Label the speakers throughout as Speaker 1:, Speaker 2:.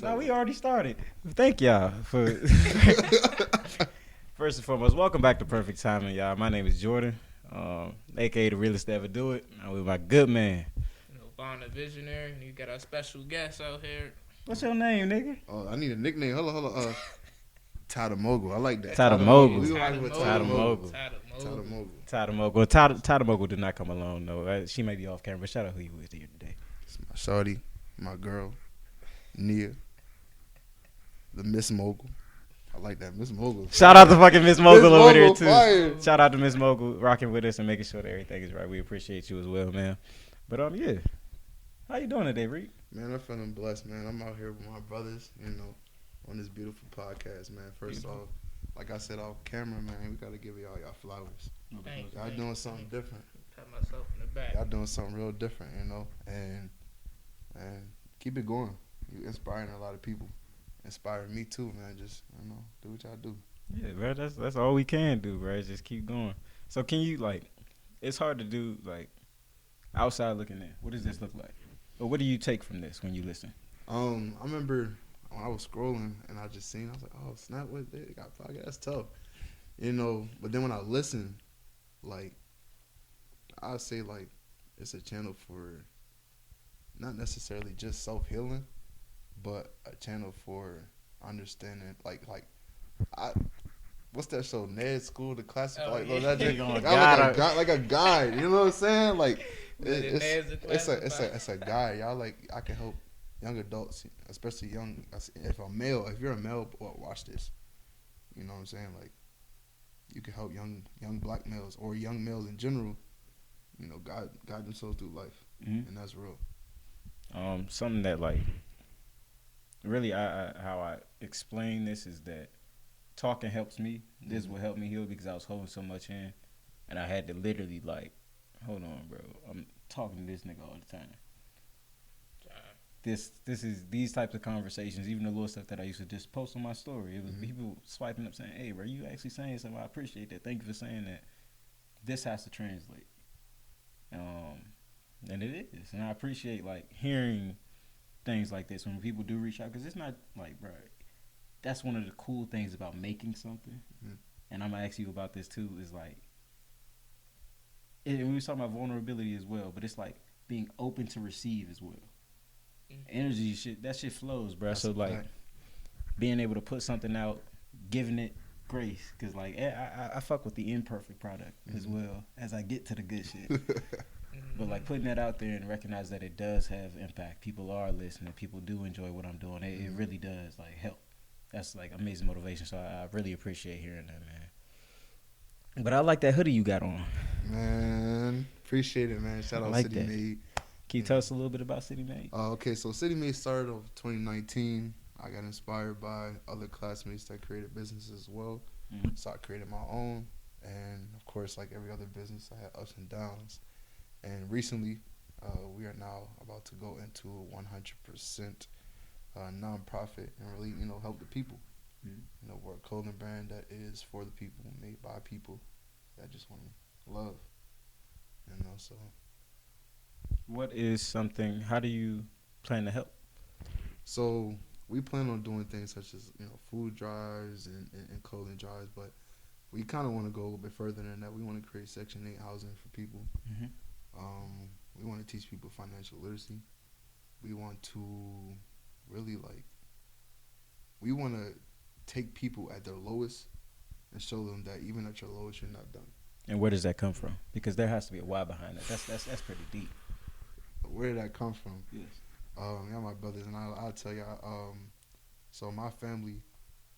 Speaker 1: No, we already started. Thank y'all for. First and foremost, welcome back to Perfect Timing, y'all. My name is Jordan, aka the realest to ever do it. I'm with my good man.
Speaker 2: Vaughn the Visionary, and you got our special guest out here.
Speaker 1: What's your name, nigga?
Speaker 3: Oh, I need a nickname. Hold on. Tada Mogul. I like that.
Speaker 1: Tada Mogul.
Speaker 3: We ride with
Speaker 1: Tada Mogul.
Speaker 3: Tada Mogul.
Speaker 1: Well, Tada Mogul did not come alone, though. She may be off camera, but shout out who you with here today.
Speaker 3: It's my shawty, my girl, Nia, the Miss Mogul. I like that, Miss Mogul.
Speaker 1: Shout out to fucking Miss Mogul over there, too.
Speaker 3: Fire.
Speaker 1: Shout out to Miss Mogul rocking with us and making sure that everything is right. We appreciate you as well, man. But, yeah. How you doing today, Reed?
Speaker 3: Man, I'm feeling blessed, man. I'm out here with my brothers, on this beautiful podcast, man. First off, like I said off camera, man, we got to give y'all flowers. Y'all doing something different.
Speaker 2: Pat myself in the back.
Speaker 3: Y'all doing something real different, and keep it going. You inspiring a lot of people. Inspiring me too, man. Just, do what y'all do.
Speaker 1: Yeah, bro, that's all we can do, bro. Just keep going. So can you, it's hard to do, outside looking in. What does this look like? Or what do you take from this when you listen?
Speaker 3: I remember when I was scrolling and I just seen, I was like, oh, snap, what they got podcast? That's tough. But then when I listen, I say, it's a channel for not necessarily just self-healing, but a channel for understanding, what's that show? Ned School, the classic, like a guide. You know what I'm saying? It's a guide. Y'all I can help young adults, especially if you're a male, watch this. You know what I'm saying? You can help young black males or young males in general, guide themselves through life, and that's real.
Speaker 1: Something that really how I explain this is that talking helps me. This will help me heal because I was holding so much in, and I had to literally hold on, bro. I'm talking to this nigga all the time. These types of conversations, even the little stuff that I used to just post on my story. It was people swiping up saying, "Hey, bro, you actually saying something? I appreciate that. Thank you for saying that. This has to translate." And it is, and I appreciate hearing things like this when people do reach out, because it's not bro, that's one of the cool things about making something. And I'm gonna ask you about this too. Is and we were talking about vulnerability as well, but it's being open to receive as well. Energy shit flows, bro. That's so being able to put something out, giving it grace, because I fuck with the imperfect product as well as I get to the good shit. But putting that out there and recognize that it does have impact. People are listening. People do enjoy what I'm doing. It really does help. That's amazing motivation. So I really appreciate hearing that, man. But I like that hoodie you got on.
Speaker 3: Man, appreciate it, man. Shout out City Made.
Speaker 1: Can you tell us a little bit about City Made?
Speaker 3: Okay, so City Made started in 2019. I got inspired by other classmates that created businesses as well. So I created my own. And, of course, like every other business, I had ups and downs. And recently, we are now about to go into a 100% nonprofit and really, help the people. We're a clothing brand that is for the people, made by people that just want to love. So.
Speaker 1: What is something? How do you plan to help?
Speaker 3: So we plan on doing things such as food drives and clothing drives, but we kind of want to go a little bit further than that. We want to create Section 8 housing for people. We want to teach people financial literacy. We want to really we want to take people at their lowest and show them that even at your lowest, you're not done.
Speaker 1: And where does that come from? Because there has to be a why behind that. That's pretty deep.
Speaker 3: Where did that come from?
Speaker 1: Yes.
Speaker 3: My brothers, and I'll tell you. So my family,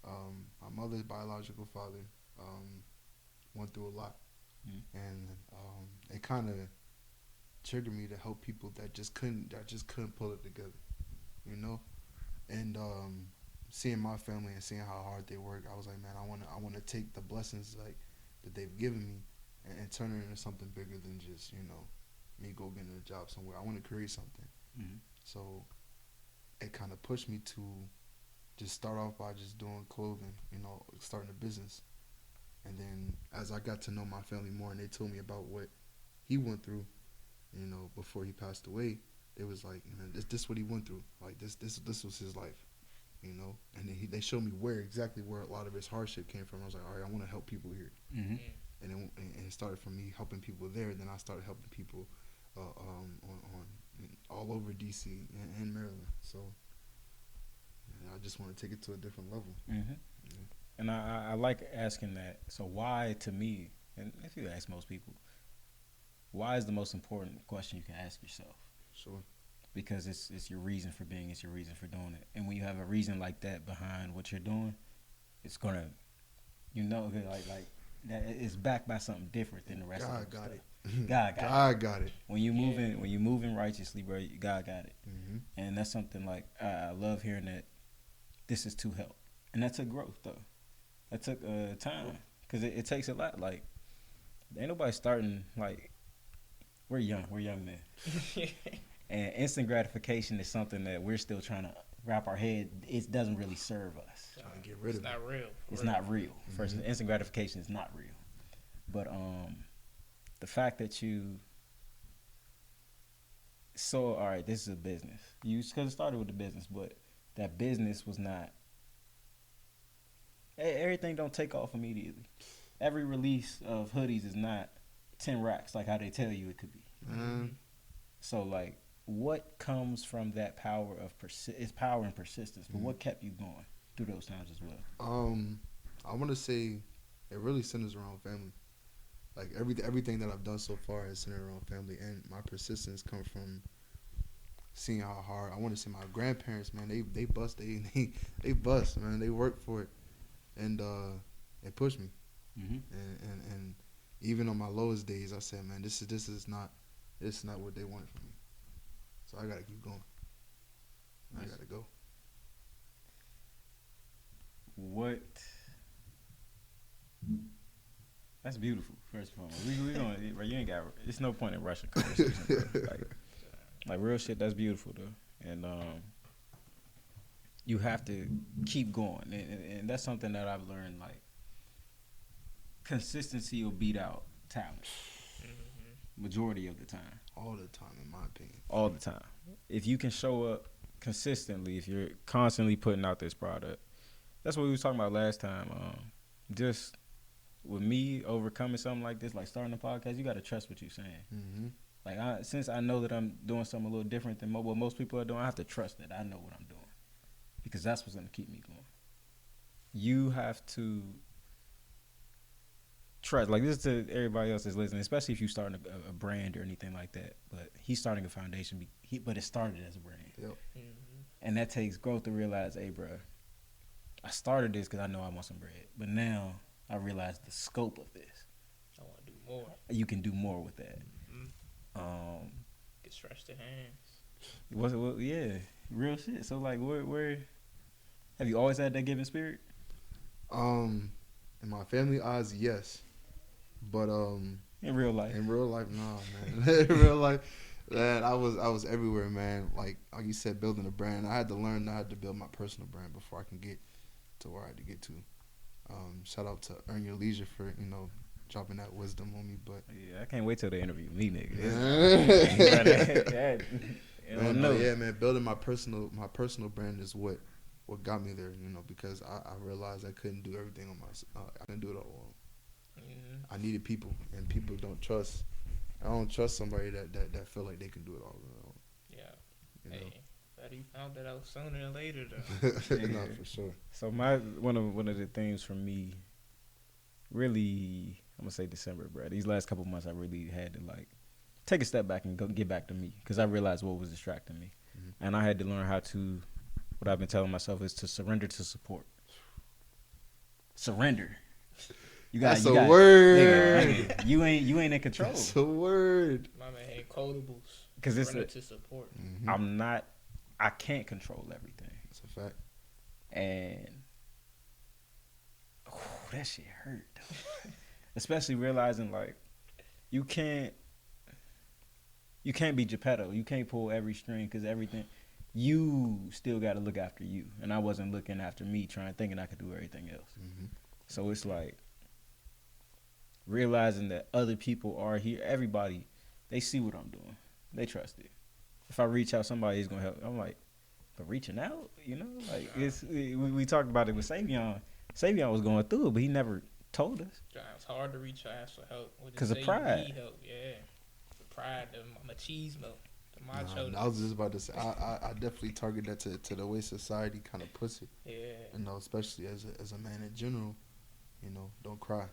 Speaker 3: my mother's biological father, went through a lot, and it kind of triggered me to help people that just couldn't pull it together, And seeing my family and seeing how hard they work, I was like, man, I want to take the blessings that they've given me and turn it into something bigger than just me go getting a job somewhere. I want to create something. So it kind of pushed me to just start off by just doing clothing, starting a business. And then as I got to know my family more and they told me about what he went through, before he passed away, they was like, you know, this what he went through. Like this was his life, you know. And then they showed me exactly where a lot of his hardship came from. I was like, all right, I want to help people here.
Speaker 1: Mm-hmm.
Speaker 3: And it started from me helping people there. Then I started helping people on all over DC and Maryland. So I just want to take it to a different level.
Speaker 1: Mm-hmm.
Speaker 3: Yeah.
Speaker 1: And I like asking that. So why, to me, and if you ask most people, why is the most important question you can ask yourself?
Speaker 3: Sure.
Speaker 1: Because it's your reason for being, it's your reason for doing it. And when you have a reason like that behind what you're doing, it's gonna, you know, like that it's backed by something different than the rest of the stuff.
Speaker 3: God got it.
Speaker 1: God
Speaker 3: got it.
Speaker 1: When you moving righteously, bro, God got it.
Speaker 3: Mm-hmm.
Speaker 1: And that's something like I love hearing that. This is to help, and that took growth though. That took time, because it takes a lot. Like, ain't nobody starting like we're young men, and instant gratification is something that we're still trying to wrap our head. It doesn't really serve us.
Speaker 3: Trying to get rid of it.
Speaker 2: It's not real.
Speaker 1: It's not real. First, instant gratification is not real. But the fact that you saw, all right, this is a business. Because it started with the business, but that business was not. Everything don't take off immediately. Every release of hoodies is not 10 racks like how they tell you it could be. So like, what comes from that power of it's power and persistence? But what kept you going through those times as well?
Speaker 3: I want to say it really centers around family. Like everything that I've done so far is centered around family, and my persistence comes from seeing how hard. I want to say my grandparents, man, they bust, they bust, man. They work for it, and it pushed me.
Speaker 1: Mm-hmm.
Speaker 3: And even on my lowest days, I said, man, this is not what they wanted from me. So I gotta keep going. I gotta go.
Speaker 1: What? That's beautiful. First of all, we don't. You ain't got. It's no point in rushing conversation. like real shit. That's beautiful though, and you have to keep going, and that's something that I've learned. Like, consistency will beat out talent. Majority of the time.
Speaker 3: All the time, in my opinion.
Speaker 1: All the time. If you can show up consistently, if you're constantly putting out this product, that's what we was talking about last time. Just with me overcoming something like this, like starting a podcast, you got to trust what you're saying.
Speaker 3: Mm-hmm.
Speaker 1: Like, since I know that I'm doing something a little different than what most people are doing, I have to trust that I know what I'm doing, because that's what's going to keep me going. You have to trust. Like, this is to everybody else that's listening, especially if you starting a brand or anything like that. But he's starting a foundation, but it started as a brand.
Speaker 3: Yep.
Speaker 2: Mm-hmm.
Speaker 1: And that takes growth to realize, hey, bro, I started this because I know I want some bread. But now I realize the scope of this.
Speaker 2: I want to do more.
Speaker 1: You can do more with that.
Speaker 2: Mm-hmm. Get stretched the hands.
Speaker 1: Well, yeah, real shit. So, like, where have you always had that giving spirit?
Speaker 3: In my family eyes, yes. But
Speaker 1: in real life,
Speaker 3: nah, man. In real life, man, I was everywhere, man. Like you said, building a brand. I had to learn. I had to build my personal brand before I can get to where I had to get to. Shout out to Earn Your Leisure for dropping that wisdom on me. But
Speaker 1: yeah, I can't wait till they interview me, nigga.
Speaker 3: Man, building my personal brand is what got me there. Because I realized I couldn't do everything on myself. I couldn't do it all alone.
Speaker 2: Mm-hmm.
Speaker 3: I needed people, and people don't trust. I don't trust somebody that feel like they can do it all alone.
Speaker 2: Yeah. Hey, but he found that out sooner than later, though.
Speaker 3: No, for sure.
Speaker 1: So one of the things for me, really, I'm gonna say December, bro. These last couple months, I really had to like take a step back and go get back to me, because I realized what was distracting me, and I had to learn how to. What I've been telling myself is to surrender to support. Surrender.
Speaker 3: That's a word.
Speaker 1: Nigga, you ain't in control.
Speaker 3: That's a word.
Speaker 2: My man had quotables.
Speaker 1: Because it's
Speaker 2: to support.
Speaker 3: Mm-hmm.
Speaker 1: I can't control everything.
Speaker 3: That's a fact.
Speaker 1: And that shit hurt though. Especially realizing like you can't be Geppetto. You can't pull every string, because everything. You still got to look after you, and I wasn't looking after me, thinking I could do everything else.
Speaker 3: Mm-hmm.
Speaker 1: So it's like realizing that other people are here. Everybody, they see what I'm doing. They trust it. if I reach out, somebody's gonna help. I'm like, but reaching out, like we talked about it with Savion. Savion was going through it, but he never told us.
Speaker 2: It's hard to reach out, ask for help.
Speaker 1: Because of pride.
Speaker 2: You need help, yeah. The pride, the machismo, the macho.
Speaker 3: I was just about to say, I definitely target that to the way society kind of puts it.
Speaker 2: Yeah.
Speaker 3: Especially as a man in general, don't cry.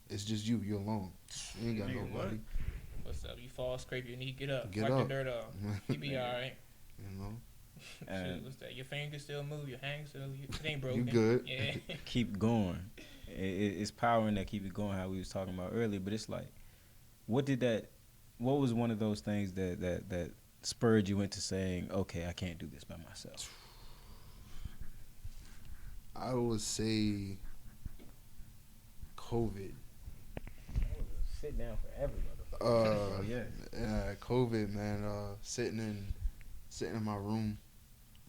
Speaker 3: It's just you. You're alone. You ain't got nobody.
Speaker 2: What's up? You fall, scrape your knee, get up,
Speaker 3: Get
Speaker 2: wipe
Speaker 3: up.
Speaker 2: the dirt off. You be all right.
Speaker 1: And
Speaker 2: What's that? Your finger still move, your hand still, it ain't broken.
Speaker 3: You good.
Speaker 2: Yeah.
Speaker 1: keep going. It's power in that keep it going. How we was talking about earlier, but it's like, what was one of those things that spurred you into saying, okay, I can't do this by myself?
Speaker 3: I would say COVID.
Speaker 1: Sit down forever, motherfucker.
Speaker 3: Yeah, COVID, man. Sitting in my room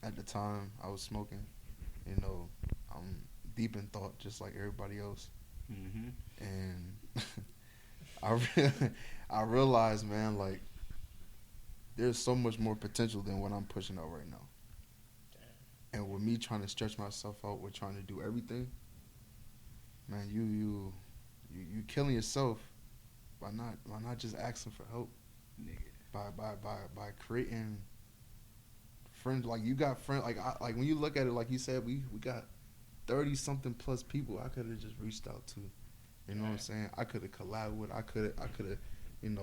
Speaker 3: at the time, I was smoking. I'm deep in thought, just like everybody else.
Speaker 1: Mm-hmm.
Speaker 3: And I realized, man, like there's so much more potential than what I'm pushing out right now. Damn. And with me trying to stretch myself out, with trying to do everything, man, you killing yourself by not just asking for help. Nigga. By creating friends. Like you got friends, like when you look at it, like you said, we got 30 something plus people I could have just reached out to. You know what I'm saying? I could have collabed with. I could have,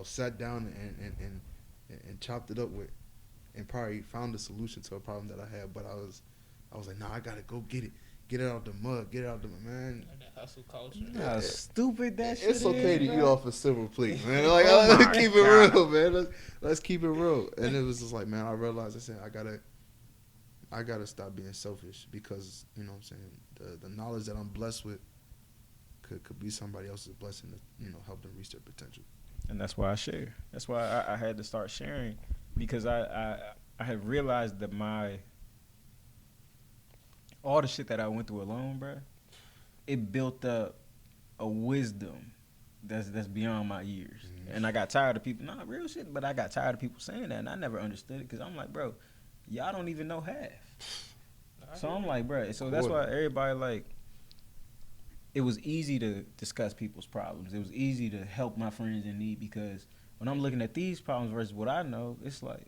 Speaker 3: sat down and chopped it up with, and probably found a solution to a problem that I had. But I was like, nah, I gotta go get it out the mud, get it out the man.
Speaker 2: That hustle culture.
Speaker 1: How stupid that shit is.
Speaker 3: It's okay to
Speaker 1: bro.
Speaker 3: eat off a silver plate, man. Like, let's keep it real, man. Let's keep it real. And it was just like, man, I realized, I said, I gotta stop being selfish, because you know what I'm saying, the knowledge that I'm blessed with could be somebody else's blessing to help them reach their potential.
Speaker 1: And that's why I share. That's why I had to start sharing, because I had realized that all the shit that I went through alone, bro, it built up a wisdom that's beyond my years. Mm-hmm. And I got tired of people, not real shit, but I got tired of people saying that, and I never understood it, because I'm like, bro, y'all don't even know half. So I'm like, bro, so that's why everybody, like, it was easy to discuss people's problems. It was easy to help my friends in need, because when I'm looking at these problems versus what I know, it's like,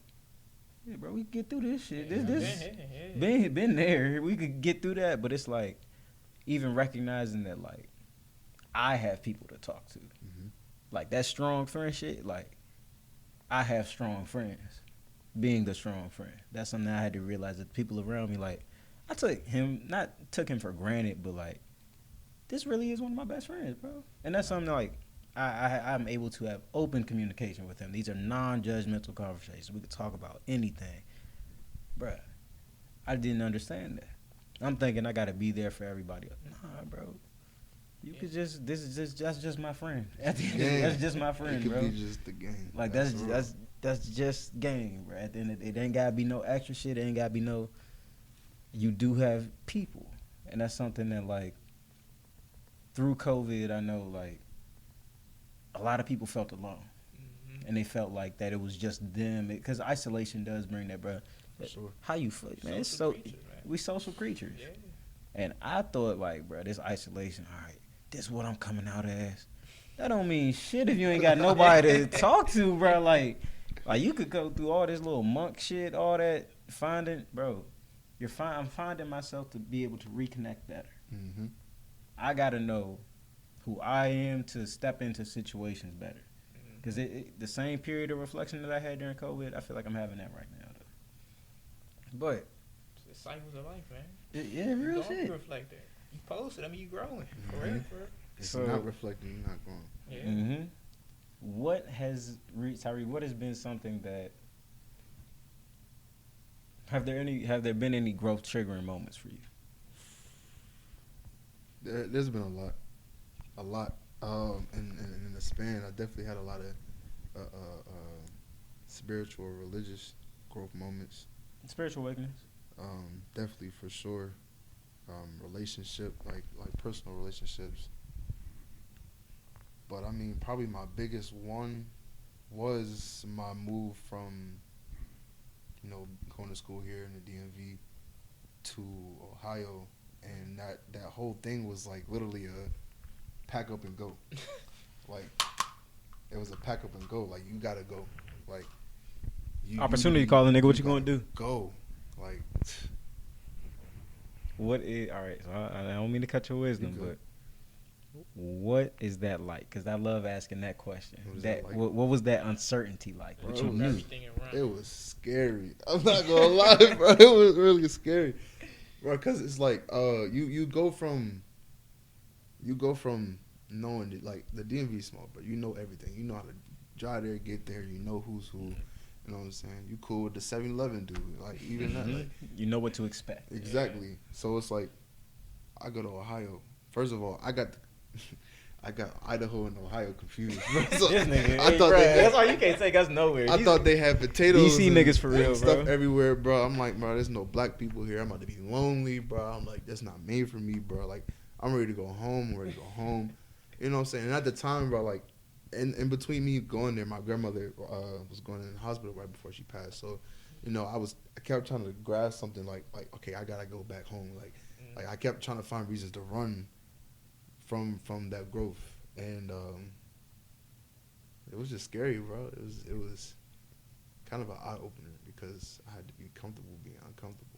Speaker 1: yeah, bro, we can get through this shit. Been there. We could get through that, but it's like, even recognizing that, like, I have people to talk to. Mm-hmm. Like, that strong friend shit, like, I have strong friends. Being the strong friend. That's something I had to realize, that the people around me, like, I took him for granted, but, like, this really is one of my best friends, bro. And that's something, like, I'm able to have open communication with him. These are non-judgmental conversations. We could talk about anything. Bruh, I didn't understand that. I'm thinking I got to be there for everybody. Nah, bro. You could just, that's just my friend. At the end of the day, that's just my friend, bro.
Speaker 3: It could be just the game.
Speaker 1: Like, that's just game, bro. At the end of the day, it ain't got to be no extra shit. It ain't got to be no, you do have people. And that's something that, like, through COVID, I know, like, a lot of people felt alone. Mm-hmm. And they felt like that it was just them. Because isolation does bring that, bro.
Speaker 3: For sure.
Speaker 1: How you feel, man? It's so, we social creatures. Yeah. And I thought, like, bro, this isolation, all right, this is what I'm coming out as. That don't mean shit if you ain't got nobody to talk to, bro. Like you could go through all this little monk shit, all that, bro, I'm finding myself to be able to reconnect better. Mm-hmm. I got to know who I am to step into situations better. Because the same period of reflection that I had during COVID, I feel like I'm having that right now, though. But
Speaker 2: it's the cycles of life, man.
Speaker 1: Yeah, real
Speaker 2: you
Speaker 1: shit.
Speaker 2: You reflect that. You post it, I mean, you growing. Mm-hmm. For real.
Speaker 3: If you're not reflecting, you're not growing.
Speaker 2: Yeah.
Speaker 1: Mm-hmm. Tyree, what has been something that, have there been any growth triggering moments for you?
Speaker 3: There's been a lot. In the span, I definitely had a lot of spiritual, religious growth moments.
Speaker 1: Spiritual awakenings.
Speaker 3: Definitely, for sure. Relationship, like personal relationships. But I mean, probably my biggest one was my move from you know, going to school here in the DMV to Ohio, and that whole thing was like literally a pack up and go. Like it was a pack up and go. Like you gotta go. Like
Speaker 1: opportunity calling, nigga. What you gonna do?
Speaker 3: Go. Like
Speaker 1: what is all right? So I don't mean to cut your wisdom, but what is that like? Because I love asking that question. What was that uncertainty like?
Speaker 3: Bro,
Speaker 1: What you knew?
Speaker 3: It was scary. I'm not gonna lie, bro. It was really scary, bro. Because it's like you go from knowing that, like, the DMV is small, but you know everything. You know how to drive there, get there. You know who's who. You know what I'm saying? You cool with the 7-Eleven dude. Like, even that. Like,
Speaker 1: you know what to expect.
Speaker 3: Exactly. Yeah. So it's like, I go to Ohio. First of all, I got Idaho and Ohio confused. Bro. So
Speaker 1: this nigga,
Speaker 3: I thought
Speaker 1: that's why you can't take us nowhere.
Speaker 3: I thought they had potatoes.
Speaker 1: DC niggas for real,
Speaker 3: stuff
Speaker 1: bro.
Speaker 3: everywhere, bro. I'm like, bro, there's no black people here. I'm about to be lonely, bro. I'm like, that's not made for me, bro. Like, I'm ready to go home. You know what I'm saying? And at the time, bro, like, in between me going there, my grandmother was going in the hospital right before she passed. So, you know, I kept trying to grasp something like okay, I gotta go back home. Like I kept trying to find reasons to run from that growth, and it was just scary, bro. It was kind of an eye opener because I had to be comfortable being uncomfortable.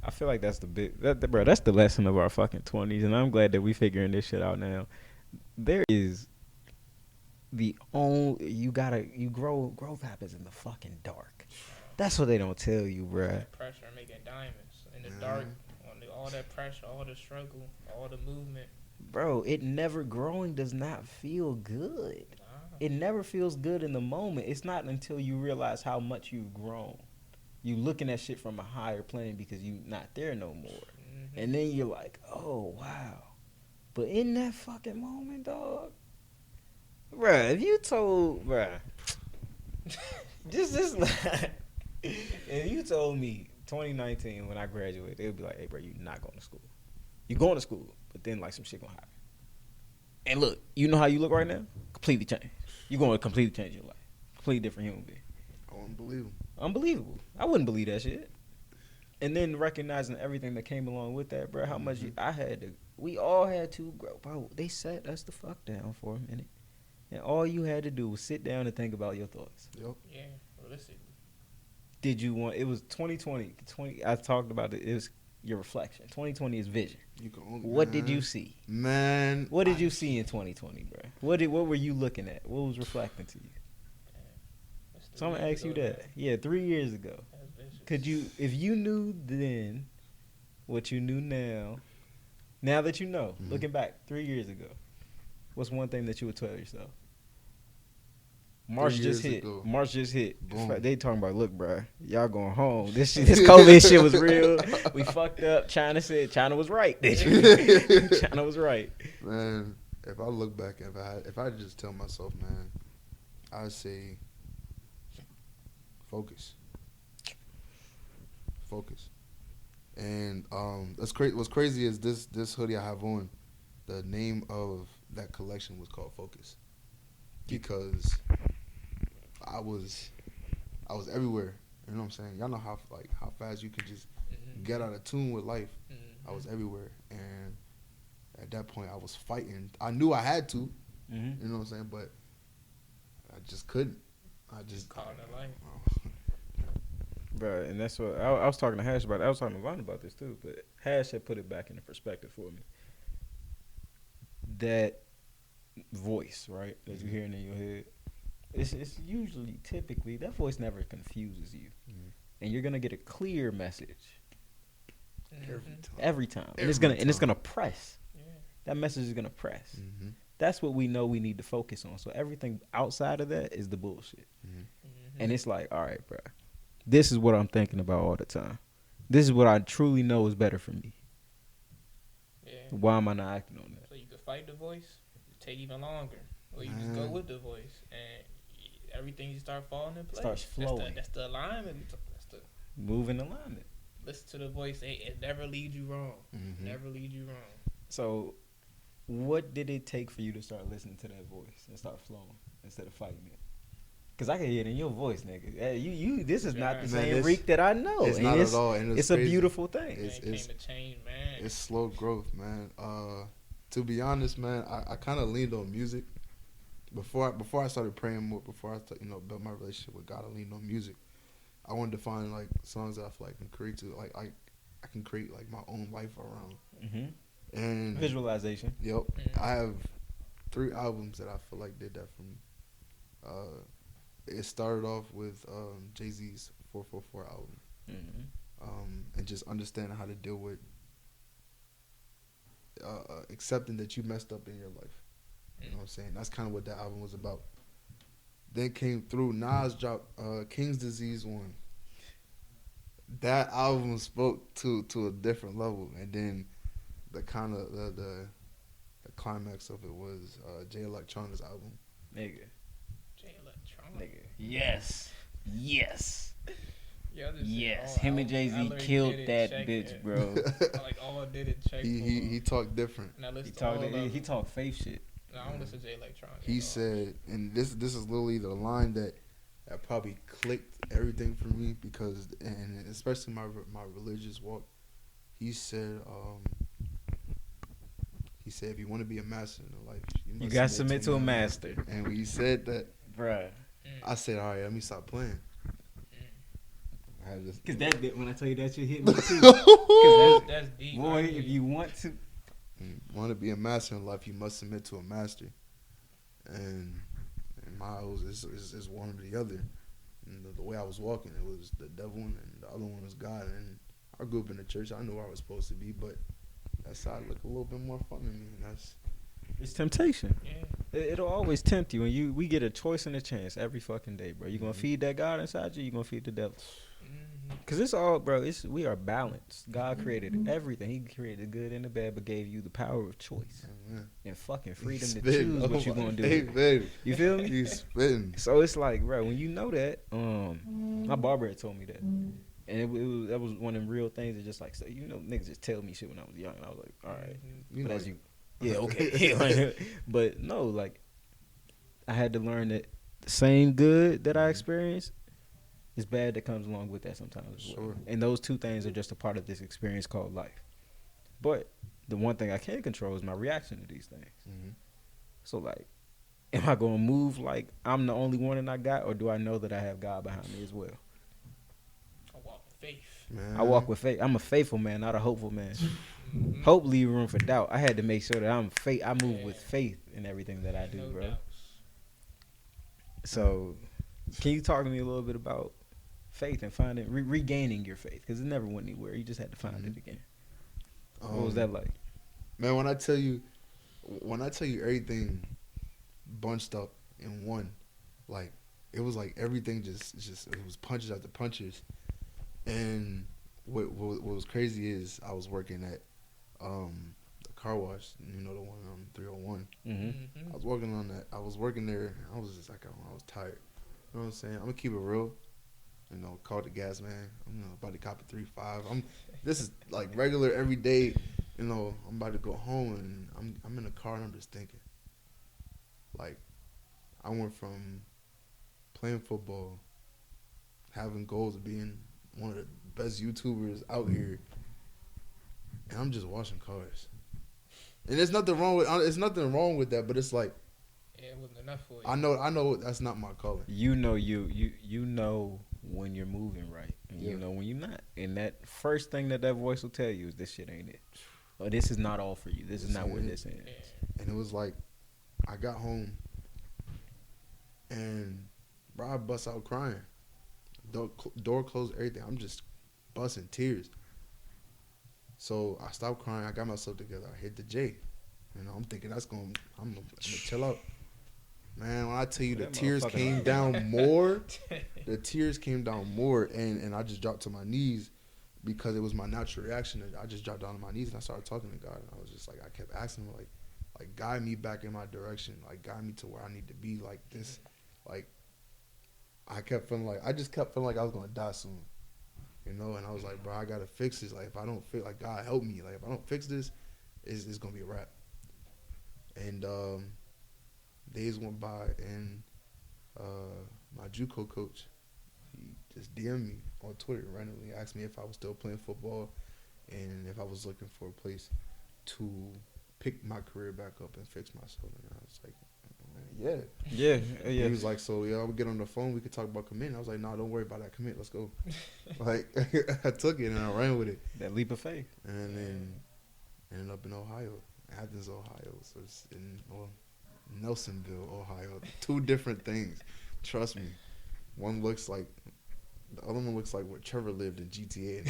Speaker 1: I feel like that's that's the lesson of our fucking 20s, and I'm glad that we figuring this shit out now. There is growth happens in the fucking dark. That's what they don't tell you, bruh.
Speaker 2: That pressure making diamonds in the dark, all that pressure, all the struggle, all the movement.
Speaker 1: Bro, growing does not feel good. Nah. It never feels good in the moment. It's not until you realize how much you've grown. You looking at shit from a higher plane because you not there no more. Mm-hmm. And then you're like, oh, wow. But in that fucking moment, dog, bruh, if you told, bruh, just like, if you told me 2019 when I graduated, they would be like, hey, bro, you not going to school. You going to school, but then, like, some shit gonna happen. And look, you know how you look right now? Completely changed. You're going to completely change your life. Completely different human being. Unbelievable. I wouldn't believe that shit. And then recognizing everything that came along with that, bro, how much we all had to grow. Bro, they sat us the fuck down for a minute. And all you had to do was sit down and think about your thoughts.
Speaker 3: Yep.
Speaker 2: Yeah, realistically.
Speaker 1: It was 2020. I talked about it. It was your reflection. 2020 is vision. What did you see?
Speaker 3: Man.
Speaker 1: What did you see in 2020, bro? What were you looking at? What was reflecting to you? So I'm going to ask you that. Yeah, 3 years ago. Could you, if you knew then what you knew now that you know, looking back 3 years ago, what's one thing that you would tell yourself? March just hit.
Speaker 3: Boom.
Speaker 1: They talking about, look, bro, y'all going home. This COVID shit was real. We fucked up. China said China was right. China was right.
Speaker 3: Man, if I look back, if I just tell myself, man, I'd say focus. And that's crazy. What's crazy is this hoodie I have on, the name of that collection was called Focus, because I was everywhere. You know what I'm saying? Y'all know how fast you can just get out of tune with life. I was everywhere, and at that point I was fighting. I knew I had to. You know what I'm saying? But I just couldn't. I just
Speaker 2: caught in life.
Speaker 1: Bro, and that's what I was talking to Hash about. I was talking to Vaughn about this too, but Hash had put it back into perspective for me. That voice, right, that you're hearing in your head, it's usually, typically, that voice never confuses you, and you're gonna get a clear message every time, and it's gonna press. Yeah. That message is gonna press. That's what we know we need to focus on. So everything outside of that is the bullshit, and it's like, all right, bro. This is what I'm thinking about all the time. This is what I truly know is better for me. Yeah. Why am I not acting on that?
Speaker 2: So you could fight the voice, it take even longer. Or you just go with the voice, and everything you start falling in place.
Speaker 1: Starts flowing.
Speaker 2: That's the alignment. That's the
Speaker 1: moving alignment.
Speaker 2: Listen to the voice. It never leads you wrong. Never leads you wrong.
Speaker 1: So what did it take for you to start listening to that voice and start flowing instead of fighting it? Cause I can hear it in your voice, nigga. You. This is not the
Speaker 2: Man,
Speaker 1: same Reek that I know.
Speaker 3: It's
Speaker 1: And
Speaker 3: not at all. And
Speaker 1: it's a
Speaker 3: crazy.
Speaker 1: beautiful thing.
Speaker 3: It's
Speaker 2: came to change, man.
Speaker 3: It's slow growth, man. To be honest, man, I kind of leaned on music before I started praying more. Before I built my relationship with God, I leaned on music. I wanted to find like songs that I feel like I can create to like I can create like my own life around.
Speaker 1: Mm-hmm.
Speaker 3: And
Speaker 1: Visualization.
Speaker 3: Yep,
Speaker 2: Mm-hmm.
Speaker 3: I have 3 albums that I feel like did that for me. It started off with Jay-Z's 444 album, and just understanding how to deal with accepting that you messed up in your life. You know what I'm saying? That's kind of what that album was about. Then came through Nas dropped King's Disease 1. That album spoke to a different level, and then the kind of the climax of it was Jay Electronica's album.
Speaker 1: Nigga.
Speaker 2: Jay Electronica.
Speaker 1: Nigga. Yes.
Speaker 2: Yeah,
Speaker 1: Yes. Him and Jay-Z killed that bitch, bro.
Speaker 2: Like all did it check.
Speaker 3: He talked different.
Speaker 2: And I listened to all of them.
Speaker 1: He talked faith shit.
Speaker 2: No, I don't listen to Jay Electronica.
Speaker 3: He said, and this is literally the line that probably clicked everything for me, because, and especially my religious walk. He said, if you want to be a master in life, you must
Speaker 1: You got to submit to a master.
Speaker 3: And when he said that,
Speaker 1: Bruh.
Speaker 3: I said, all right, let me stop playing. I had this,
Speaker 1: Cause that bit, when I tell you that shit hit me too.
Speaker 2: That's deep.
Speaker 1: Boy, if you want to.
Speaker 3: Want to be a master in life, you must submit to a master. And Miles is one or the other. And the way I was walking, it was the devil, and the other one was God. And I grew up in the church. I knew where I was supposed to be, but that side looked a little bit more fun to me. And
Speaker 1: It's temptation.
Speaker 2: Yeah.
Speaker 1: It'll always tempt you, and we get a choice and a chance every fucking day, bro. You gonna feed that God inside you? You gonna feed the devil? Cause it's all, bro. We are balanced. God created everything. He created the good and the bad, but gave you the power of choice and fucking freedom to choose what you gonna do.
Speaker 3: Hey,
Speaker 1: You feel me?
Speaker 3: He's spitting.
Speaker 1: So it's like, bro, when you know that, my barber had told me that, and that was one of them real things that just like, so niggas just tell me shit when I was young, and I was like, all right, but as you, yeah, okay, but no, like, I had to learn that the same good that I experienced is bad that comes along with that sometimes as well.
Speaker 3: Sure.
Speaker 1: And those two things are just a part of this experience called life. But the one thing I can control is my reaction to these things.
Speaker 3: Mm-hmm.
Speaker 1: So like, am I gonna move like I'm the only one that I got, or do I know that I have God behind me as well?
Speaker 2: I walk with faith.
Speaker 3: Man.
Speaker 1: I walk with faith. I'm a faithful man, not a hopeful man. Hope leave room for doubt. I had to make sure that I move with faith in everything that I do,
Speaker 2: No
Speaker 1: bro.
Speaker 2: doubts.
Speaker 1: So, can you talk to me a little bit about faith and finding regaining your faith? Because it never went anywhere. You just had to find it again. What was that like?
Speaker 3: Man, when I tell you everything bunched up in one, like, it was like everything just it was punches after punches. And what was crazy is I was working at the car wash, the one on 301.
Speaker 1: Mm-hmm.
Speaker 3: I was working on that. I was working there. I was just like, I was tired. You know what I'm saying? I'm gonna keep it real. Call the gas man. I'm about to cop a 3.5. This is like regular every day. I'm about to go home, and I'm in the car, and I'm just thinking, like, I went from playing football, having goals of being one of the best YouTubers out here, and I'm just washing cars. And there's nothing wrong with that, but it's like,
Speaker 2: Yeah, it wasn't enough for you.
Speaker 3: I know that's not my calling.
Speaker 1: You know when you're moving right, and you know when you're not. And that first thing that voice will tell you is this shit ain't it, or this is not all for you. This is not where this ends.
Speaker 2: Yeah.
Speaker 3: And it was like, I got home, and bro, I bust out crying. Door closed, everything. I'm just busting tears. So I stopped crying. I got myself together. I hit the J. I'm thinking I'm gonna chill out. Man, when I tell you the tears came down more, and I just dropped to my knees because it was my natural reaction. I just dropped down on my knees and I started talking to God. And I was just like, I kept asking him, like guide me back in my direction, like guide me to where I need to be, like this, like I just kept feeling like I was gonna die soon, And I was like, bro, I gotta fix this. Like, if I don't fix, like, God help me. Like, if I don't fix this, it's gonna be a wrap. And days went by, and my JUCO coach, he just DM'd me on Twitter randomly, asked me if I was still playing football, and if I was looking for a place to pick my career back up and fix myself. And I was like, yeah. He was like, so yeah, I'll get on the phone. We could talk about committing. I was like, no, don't worry about that commit. Let's go. Like, I took it and I ran with it.
Speaker 1: That leap of faith.
Speaker 3: And then ended up in Ohio, Athens, Ohio. So it's in Nelsonville, Ohio. Two different things. Trust me. One looks like. The other one looks like where Trevor lived in GTA.